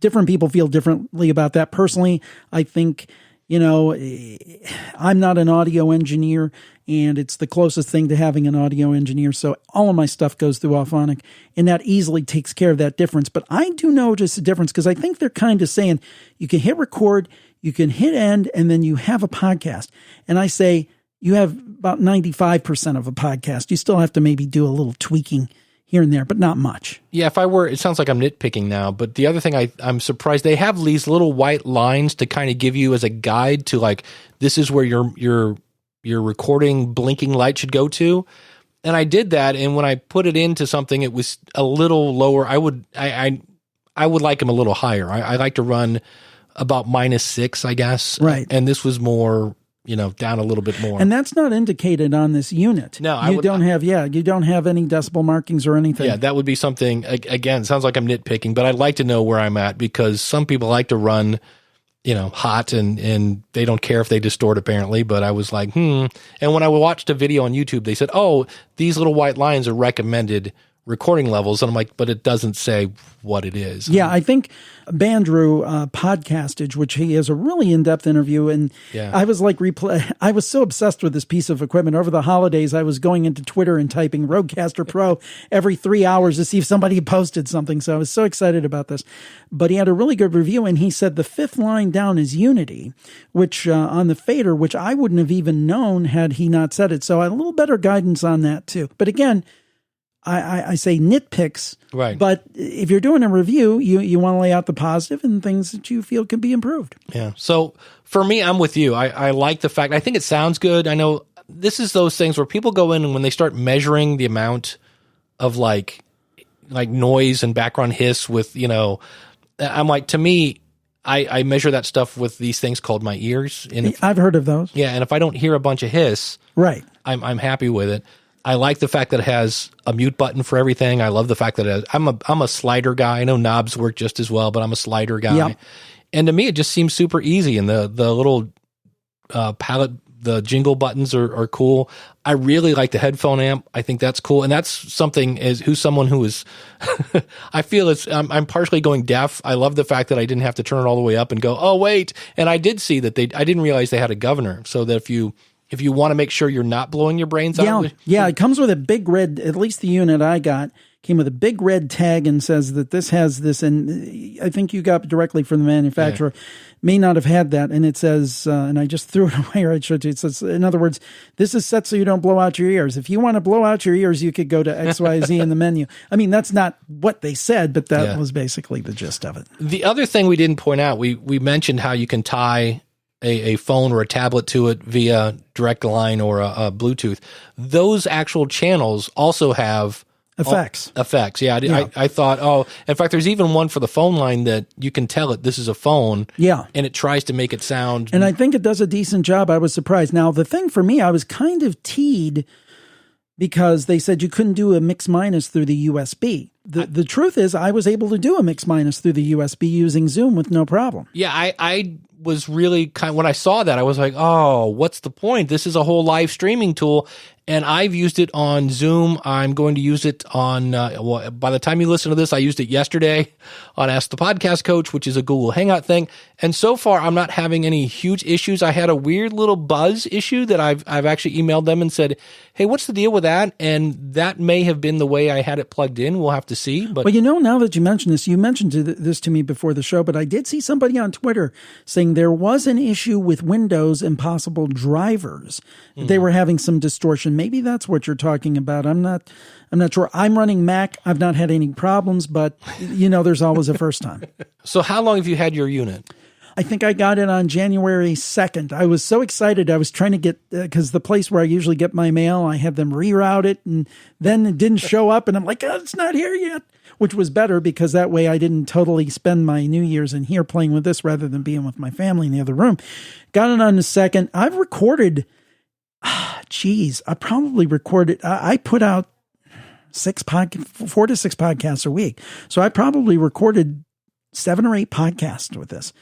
Different people feel differently about that. Personally, I think I'm not an audio engineer, and it's the closest thing to having an audio engineer. So all of my stuff goes through Auphonic, and that easily takes care of that difference. But I do notice a difference because I think they're kind of saying you can hit record, you can hit end, and then you have a podcast. And I say you have about 95% of a podcast. You still have to maybe do a little tweaking here and there, but not much. Yeah, it sounds like I'm nitpicking now, but the other thing I'm surprised, they have these little white lines to kind of give you as a guide to like, this is where your recording blinking light should go to. And I did that, and when I put it into something, it was a little lower. I would like them a little higher. I like to run about -6, I guess. Right. And this was more, down a little bit more. And that's not indicated on this unit. No, you don't have any decibel markings or anything. Yeah, that would be something, again, sounds like I'm nitpicking, but I'd like to know where I'm at because some people like to run, hot and they don't care if they distort apparently, but I was like, And when I watched a video on YouTube, they said, oh, these little white lines are recommended recording levels. And I'm like, but it doesn't say what it is. Yeah, I think Bandrew Podcastage, which he has a really in-depth interview, and I was like, I was so obsessed with this piece of equipment. Over the holidays, I was going into Twitter and typing Rodecaster Pro every 3 hours to see if somebody posted something. So I was so excited about this. But he had a really good review, and he said the fifth line down is Unity, which on the fader, which I wouldn't have even known had he not said it. So I had a little better guidance on that too. But again, I say nitpicks, right? But if you're doing a review, you want to lay out the positive and things that you feel can be improved. Yeah. So for me, I'm with you. I like the fact, I think it sounds good. I know this is those things where people go in and when they start measuring the amount of like noise and background hiss with, I'm like, to me, I measure that stuff with these things called my ears. And I've heard of those. Yeah. And if I don't hear a bunch of hiss, right, I'm happy with it. I like the fact that it has a mute button for everything. I love the fact that I'm a slider guy. I know knobs work just as well, but I'm a slider guy. Yep. And to me, it just seems super easy. And the little palette, the jingle buttons are cool. I really like the headphone amp. I think that's cool. And that's something someone who is, I feel I'm partially going deaf. I love the fact that I didn't have to turn it all the way up and go, oh, wait. And I did see that I didn't realize they had a governor so that if you want to make sure you're not blowing your brains out. Yeah, it comes with a big red, at least the unit I got, came with a big red tag and says that this has this, and I think you got directly from the manufacturer, may not have had that, and it says, and I just threw it away, right? It says, in other words, this is set so you don't blow out your ears. If you want to blow out your ears, you could go to XYZ in the menu. I mean, that's not what they said, but that was basically the gist of it. The other thing we didn't point out, we mentioned how you can tie a phone or a tablet to it via direct line or a Bluetooth. Those actual channels also have effects. Yeah. I thought, in fact, there's even one for the phone line that you can tell it this is a phone. Yeah. And it tries to make it sound. And I think it does a decent job. I was surprised. Now, the thing for me, I was kind of teed because they said you couldn't do a mix minus through the USB. The truth is I was able to do a mix minus through the USB using Zoom with no problem. Yeah, I was really when I saw that, I was like, oh, what's the point? This is a whole live streaming tool. And I've used it on Zoom. I'm going to use it on, by the time you listen to this, I used it yesterday on Ask the Podcast Coach, which is a Google Hangout thing. And so far, I'm not having any huge issues. I had a weird little buzz issue that I've actually emailed them and said, hey, what's the deal with that? And that may have been the way I had it plugged in. We'll have to see. But well, now that you mentioned this, you mentioned this to me before the show, but I did see somebody on Twitter saying there was an issue with Windows and possible drivers. They were having some distortion. Maybe that's what you're talking about. I'm not sure. I'm running Mac. I've not had any problems, but there's always a first time. So how long have you had your unit? I think I got it on January 2nd. I was so excited. I was trying to get, because the place where I usually get my mail, I had them reroute it, and then it didn't show up, and I'm like, oh, it's not here yet, which was better because that way I didn't totally spend my New Year's in here playing with this rather than being with my family in the other room. Got it on the 2nd. I've recorded, I probably recorded, I put out 4 to 6 podcasts a week. So I probably recorded 7 or 8 podcasts with this.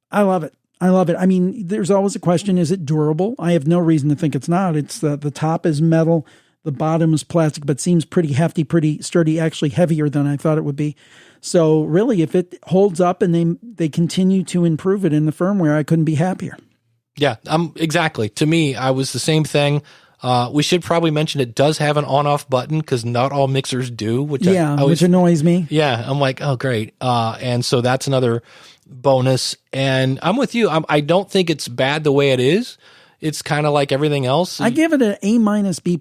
I love it. I mean, there's always a question, is it durable? I have no reason to think it's not. It's the top is metal, the bottom is plastic, but seems pretty hefty, pretty sturdy, actually heavier than I thought it would be. So really, if it holds up and they continue to improve it in the firmware, I couldn't be happier. Yeah, exactly. To me, I was the same thing. We should probably mention it does have an on-off button because not all mixers do, which which annoys me. Yeah, I'm like, oh, great. And so that's another bonus. And I'm with you. I don't think it's bad the way it is. It's kind of like everything else. I give it an A-B+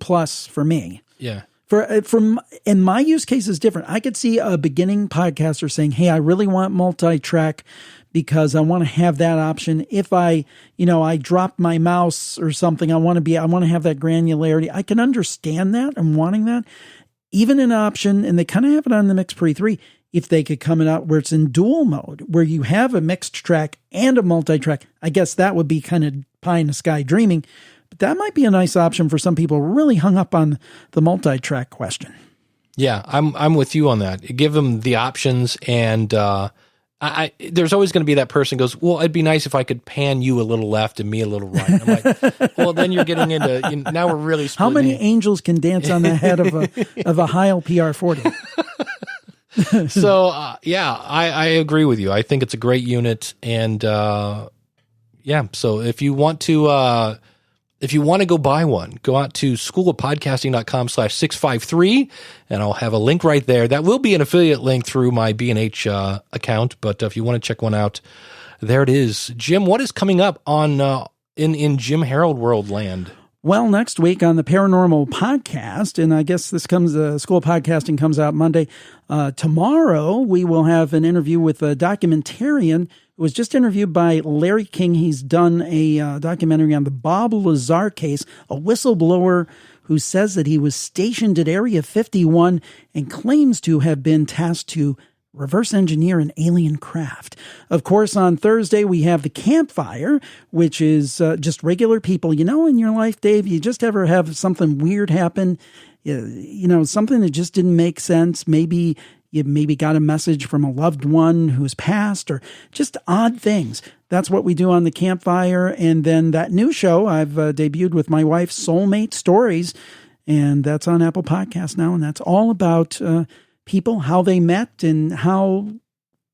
for me. Yeah. And my use case is different. I could see a beginning podcaster saying, hey, I really want multi-track because I want to have that option. If I drop my mouse or something, I want to have that granularity. I can understand that and wanting that. Even an option, and they kind of have it on the Mix Pre 3, if they could come out where it's in dual mode, where you have a mixed track and a multi-track, I guess that would be kind of pie in the sky dreaming. But that might be a nice option for some people really hung up on the multi-track question. Yeah, I'm with you on that. Give them the options, and there's always going to be that person who goes, well, it'd be nice if I could pan you a little left and me a little right. I'm like, well, then you're getting into, now we're really splitting. How many angels can dance on the head of a Heil PR40? So, I agree with you. I think it's a great unit. And, so if you want to go buy one, go out to schoolofpodcasting.com/653, and I'll have a link right there. That will be an affiliate link through my B&H account, but if you want to check one out, there it is. Jim, what is coming up on in Jim Harold World land? Well, next week on the Paranormal Podcast, and I guess this School of Podcasting comes out Monday. Tomorrow, we will have an interview with a documentarian who was just interviewed by Larry King. He's done a documentary on the Bob Lazar case, a whistleblower who says that he was stationed at Area 51 and claims to have been tasked to reverse engineer an alien craft. Of course, on Thursday, we have the Campfire, which is just regular people. In your life, Dave, you just ever have something weird happen, something that just didn't make sense. Maybe you got a message from a loved one who's passed, or just odd things. That's what we do on the Campfire. And then that new show I've debuted with my wife, Soulmate Stories, and that's on Apple Podcasts now. And that's all about people, how they met, and how,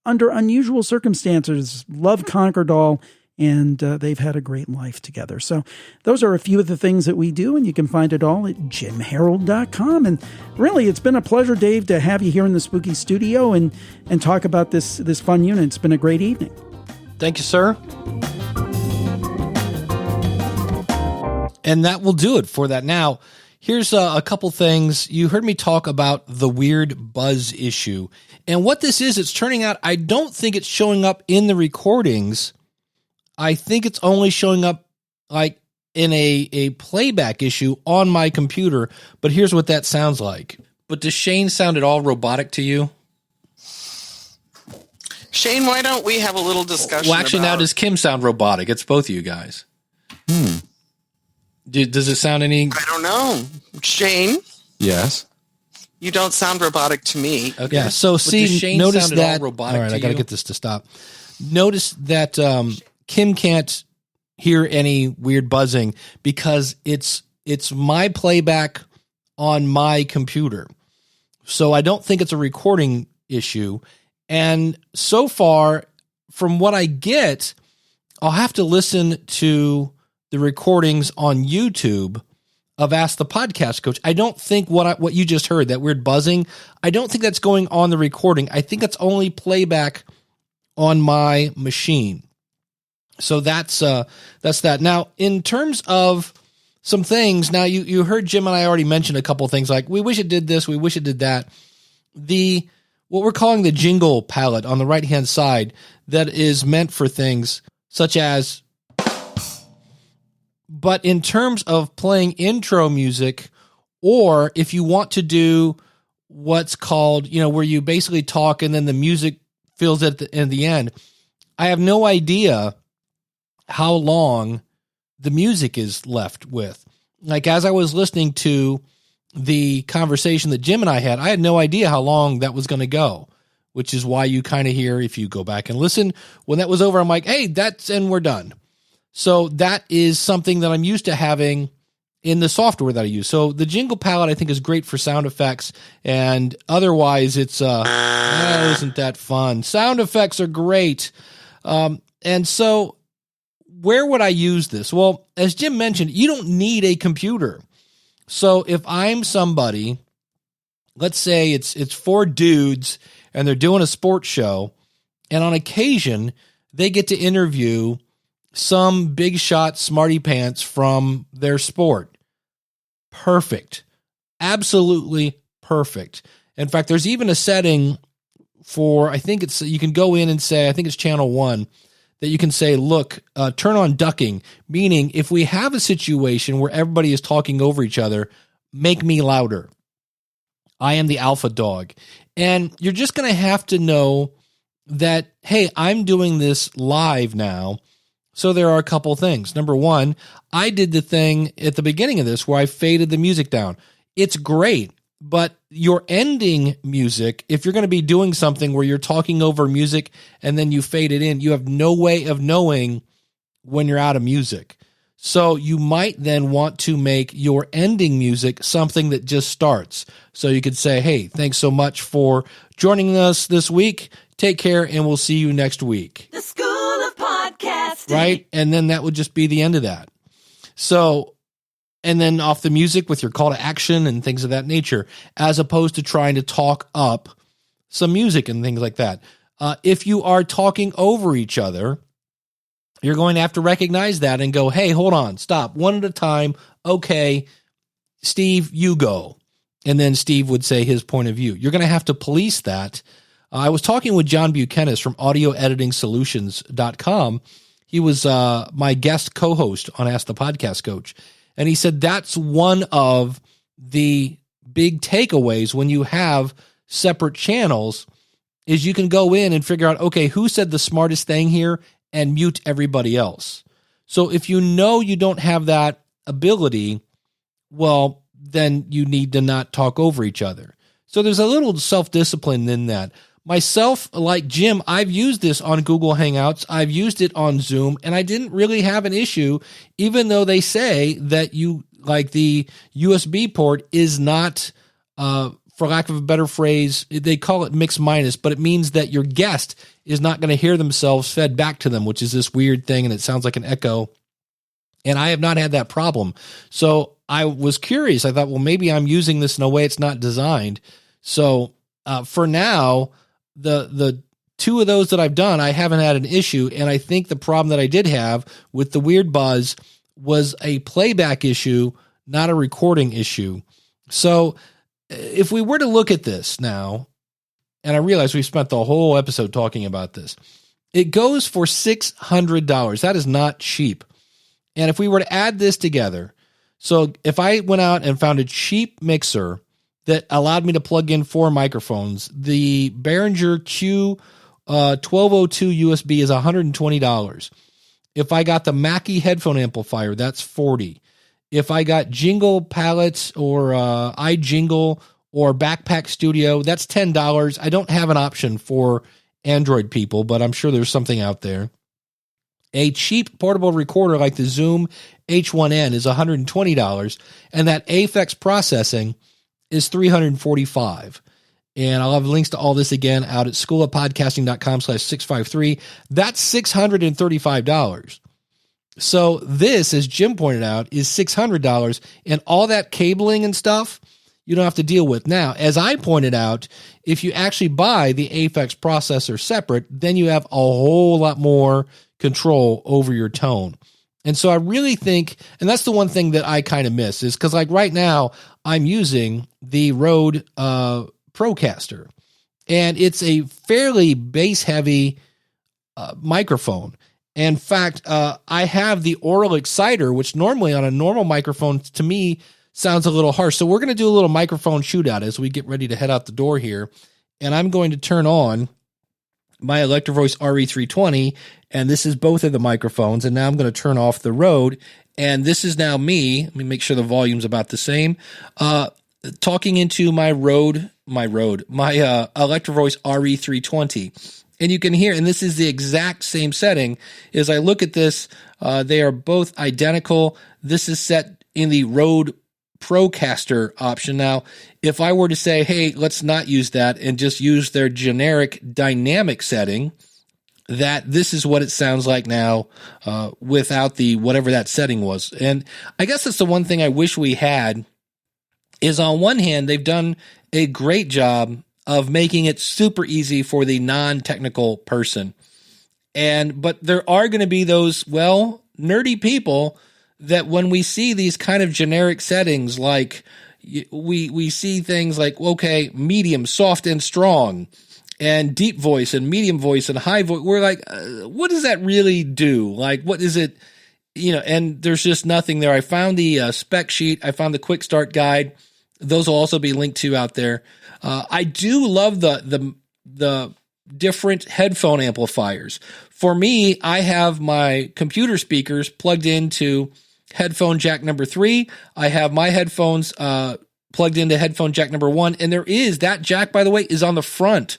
under unusual circumstances, love conquered all, and they've had a great life together. So those are a few of the things that we do, and you can find it all at jimharold.com. And really, it's been a pleasure, Dave, to have you here in the spooky studio and talk about this fun unit. It's been a great evening. Thank you, sir. And that will do it for that. Now, here's a couple things. You heard me talk about the weird buzz issue. And what this is, it's turning out, I don't think it's showing up in the recordings. I think it's only showing up like in a playback issue on my computer. But here's what that sounds like. But does Shane sound at all robotic to you? Shane, why don't we have a little discussion? Well, actually, now does Kim sound robotic? It's both of you guys. Does it sound any? I don't know. Shane? Yes. You don't sound robotic to me. Okay. Yeah, so see, notice that. All right, I got to get this to stop. Notice that Kim can't hear any weird buzzing because it's my playback on my computer. So I don't think it's a recording issue. And so far, from what I get, I'll have to listen to the recordings on YouTube of Ask the Podcast Coach. I don't think what you just heard, that weird buzzing, I don't think that's going on the recording. I think it's only playback on my machine. So that's that. Now, in terms of some things, now you heard Jim and I already mentioned a couple of things, like we wish it did this, we wish it did that. What we're calling the jingle palette on the right-hand side, that is meant for things such as, but in terms of playing intro music, or if you want to do what's called, where you basically talk and then the music fills at the end, I have no idea how long the music is left with. Like, as I was listening to the conversation that Jim and I had no idea how long that was going to go, which is why you kind of hear, if you go back and listen, when that was over, I'm like, hey, and we're done. So that is something that I'm used to having in the software that I use. So the jingle palette, I think, is great for sound effects, and otherwise it's isn't that fun. Sound effects are great. And so where would I use this? Well, as Jim mentioned, you don't need a computer. So if I'm somebody, let's say it's 4 dudes and they're doing a sports show, and on occasion they get to interview some big shot smarty pants from their sport. Perfect. Absolutely perfect. In fact, there's even a setting for, I think you can go in and say, I think it's channel 1, that you can say, look, turn on ducking, meaning if we have a situation where everybody is talking over each other, make me louder. I am the alpha dog. And you're just going to have to know that, hey, I'm doing this live now. So there are a couple things. Number one, I did the thing at the beginning of this where I faded the music down. It's great, but your ending music, if you're going to be doing something where you're talking over music and then you fade it in, you have no way of knowing when you're out of music. So you might then want to make your ending music something that just starts. So you could say, hey, thanks so much for joining us this week. Take care, and we'll see you next week. The School of Podcasting. Right? And then that would just be the end of that. So, and then off the music with your call to action and things of that nature, as opposed to trying to talk up some music and things like that. If you are talking over each other, you're going to have to recognize that and go, hey, hold on, stop, one at a time. Okay, Steve, you go. And then Steve would say his point of view. You're going to have to police that. I was talking with John Buchanan from audioeditingsolutions.com. He was my guest co-host on Ask the Podcast Coach. And he said that's one of the big takeaways when you have separate channels is you can go in and figure out, okay, who said the smartest thing here, and mute everybody else. So if you know you don't have that ability, well, then you need to not talk over each other. So there's a little self-discipline in that. Myself, like Jim, I've used this on Google Hangouts. I've used it on Zoom, and I didn't really have an issue, even though they say that you, like the USB port is not, for lack of a better phrase, they call it mix minus, but it means that your guest is not going to hear themselves fed back to them, which is this weird thing, and it sounds like an echo. And I have not had that problem. So I was curious. I thought, well, maybe I'm using this in a way it's not designed. So for now, the 2 of those that I've done, I haven't had an issue. And I think the problem that I did have with the weird buzz was a playback issue, not a recording issue. So if we were to look at this now, and I realize we spent the whole episode talking about this, it goes for $600. That is not cheap. And if we were to add this together, so if I went out and found a cheap mixer that allowed me to plug in 4 microphones, the Behringer Q 1202 USB is $120. If I got the Mackie headphone amplifier, that's $40. If I got Jingle Palettes or iJingle or Backpack Studio, that's $10. I don't have an option for Android people, but I'm sure there's something out there. A cheap portable recorder like the Zoom H1N is $120, and that Aphex processing is $345. And I'll have links to all this again out at schoolofpodcasting.com/653. That's $635. So this, as Jim pointed out, is $600, and all that cabling and stuff you don't have to deal with. Now, as I pointed out, if you actually buy the Aphex processor separate, then you have a whole lot more control over your tone. And so I really think, and that's the one thing that I kind of miss, is because like right now I'm using the Rode Procaster, and it's a fairly bass heavy microphone. In fact, I have the oral exciter, which normally on a normal microphone to me sounds a little harsh. So we're going to do a little microphone shootout as we get ready to head out the door here. And I'm going to turn on my Electrovoice RE320, and this is both of the microphones. And now I'm going to turn off the Rode, and this is now me. Let me make sure the volume's about the same. Talking into my Electrovoice RE320. And you can hear, and this is the exact same setting. As I look at this, they are both identical. This is set in the Rode Procaster option. Now, if I were to say, hey, let's not use that and just use their generic dynamic setting, that this is what it sounds like now without the whatever that setting was. And I guess that's the one thing I wish we had is on one hand, they've done a great job of making it super easy for the non-technical person. But there are going to be those, nerdy people that when we see these kind of generic settings, like we see things like, okay, medium, soft and strong, and deep voice and medium voice and high voice. We're like, what does that really do? Like, what is it? And there's just nothing there. I found the spec sheet. I found the quick start guide. Those will also be linked to out there. I do love the different headphone amplifiers. For me, I have my computer speakers plugged into headphone jack number 3. I have my headphones plugged into headphone jack number 1. And that jack, by the way, is on the front.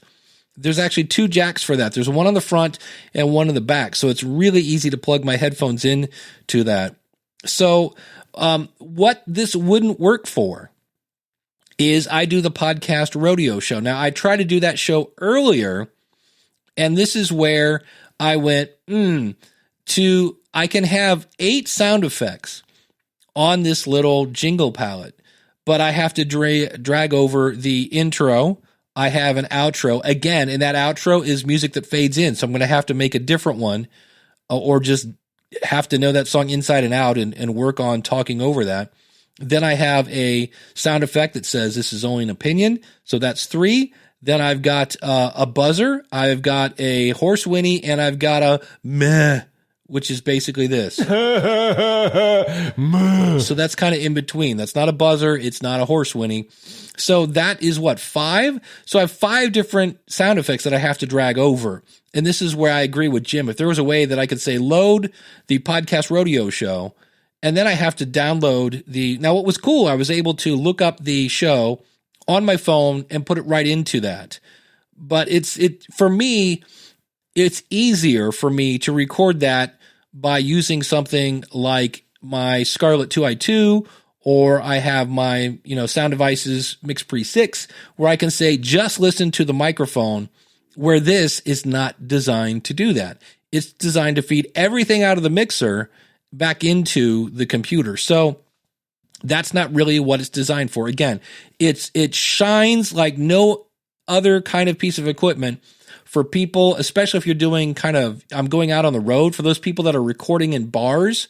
There's actually 2 jacks for that. There's one on the front and one in the back. So it's really easy to plug my headphones in to that. So what this wouldn't work for is I do the podcast rodeo show. Now, I try to do that show earlier, and this is where I went, I can have 8 sound effects on this little jingle palette, but I have to drag over the intro. I have an outro again, and that outro is music that fades in. So I'm going to have to make a different one or just have to know that song inside and out and work on talking over that. Then I have a sound effect that says this is only an opinion. So that's 3. Then I've got a buzzer. I've got a horse whinny, and I've got a meh, which is basically this. So that's kind of in between. That's not a buzzer. It's not a horse whinny. So that is 5? So I have 5 different sound effects that I have to drag over. And this is where I agree with Jim. If there was a way that I could say, load the podcast rodeo show, and then I have to download now what was cool, I was able to look up the show on my phone and put it right into that. But for me, it's easier for me to record that by using something like my Scarlett 2i2, or I have my, Sound Devices Mix Pre 6, where I can say, just listen to the microphone, where this is not designed to do that. It's designed to feed everything out of the mixer back into the computer. So that's not really what it's designed for. Again, it shines like no other kind of piece of equipment for people, especially if you're doing I'm going out on the road, for those people that are recording in bars.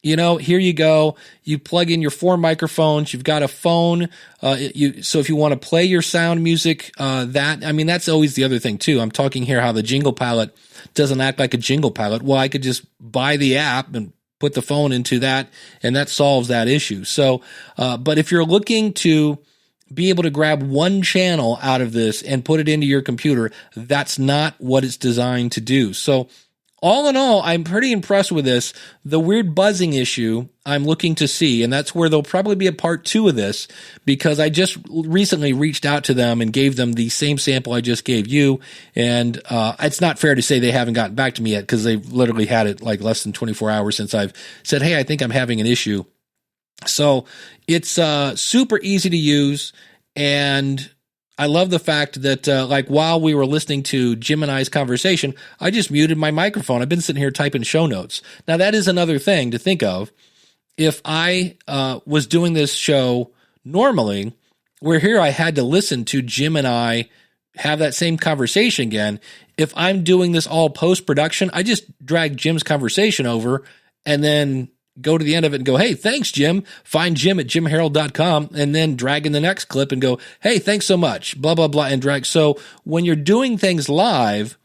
Here you go. You plug in your 4 microphones. You've got a phone. So if you want to play your sound music, that's always the other thing too. I'm talking here how the jingle palette doesn't act like a jingle palette. Well, I could just buy the app and put the phone into that, and that solves that issue. So, but if you're looking to be able to grab one channel out of this and put it into your computer, that's not what it's designed to do. So all in all, I'm pretty impressed with this. The weird buzzing issue I'm looking to see, and that's where there'll probably be a part 2 of this, because I just recently reached out to them and gave them the same sample I just gave you. And it's not fair to say they haven't gotten back to me yet, because they've literally had it like less than 24 hours since I've said, hey, I think I'm having an issue. So it's super easy to use, and I love the fact that, while we were listening to Jim and I's conversation, I just muted my microphone. I've been sitting here typing show notes. Now, that is another thing to think of. If I was doing this show normally, where here I had to listen to Jim and I have that same conversation again, if I'm doing this all post-production, I just drag Jim's conversation over and then go to the end of it and go, hey, thanks, Jim. Find Jim at jimharold.com, and then drag in the next clip and go, hey, thanks so much, blah, blah, blah, and drag. So when you're doing things live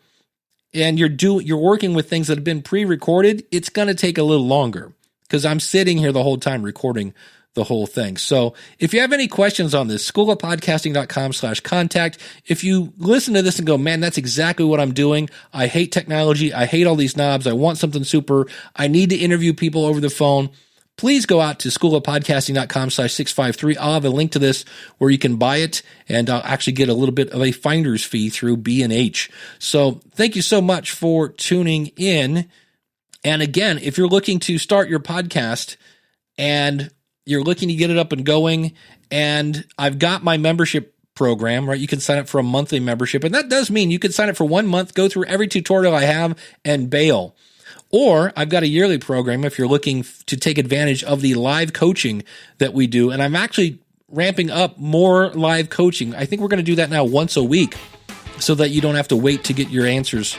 and you're working with things that have been pre-recorded, it's going to take a little longer, because I'm sitting here the whole time recording the whole thing. So if you have any questions on this, schoolofpodcasting.com/contact. If you listen to this and go, man, that's exactly what I'm doing. I hate technology. I hate all these knobs. I want something super. I need to interview people over the phone. Please go out to schoolofpodcasting.com/653. I'll have a link to this where you can buy it, and I'll actually get a little bit of a finder's fee through B&H. So thank you so much for tuning in. And again, if you're looking to start your podcast and you're looking to get it up and going, and I've got my membership program, right? You can sign up for a monthly membership, and that does mean you can sign up for 1 month, go through every tutorial I have, and bail. Or I've got a yearly program if you're looking to take advantage of the live coaching that we do, and I'm actually ramping up more live coaching. I think we're going to do that now once a week so that you don't have to wait to get your answers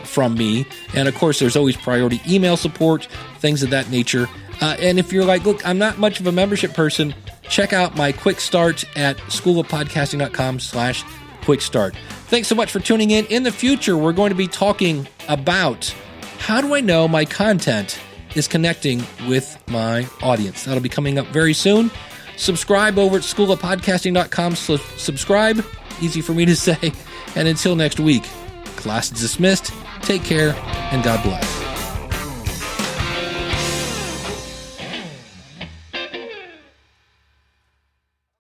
from me. And of course, there's always priority email support, things of that nature. And if you're like, look, I'm not much of a membership person, check out my quick start at schoolofpodcasting.com/quick start. Thanks so much for tuning in. In the future, we're going to be talking about how do I know my content is connecting with my audience. That'll be coming up very soon. Subscribe over at schoolofpodcasting.com. Subscribe, easy for me to say. And until next week, class is dismissed. Take care, and God bless.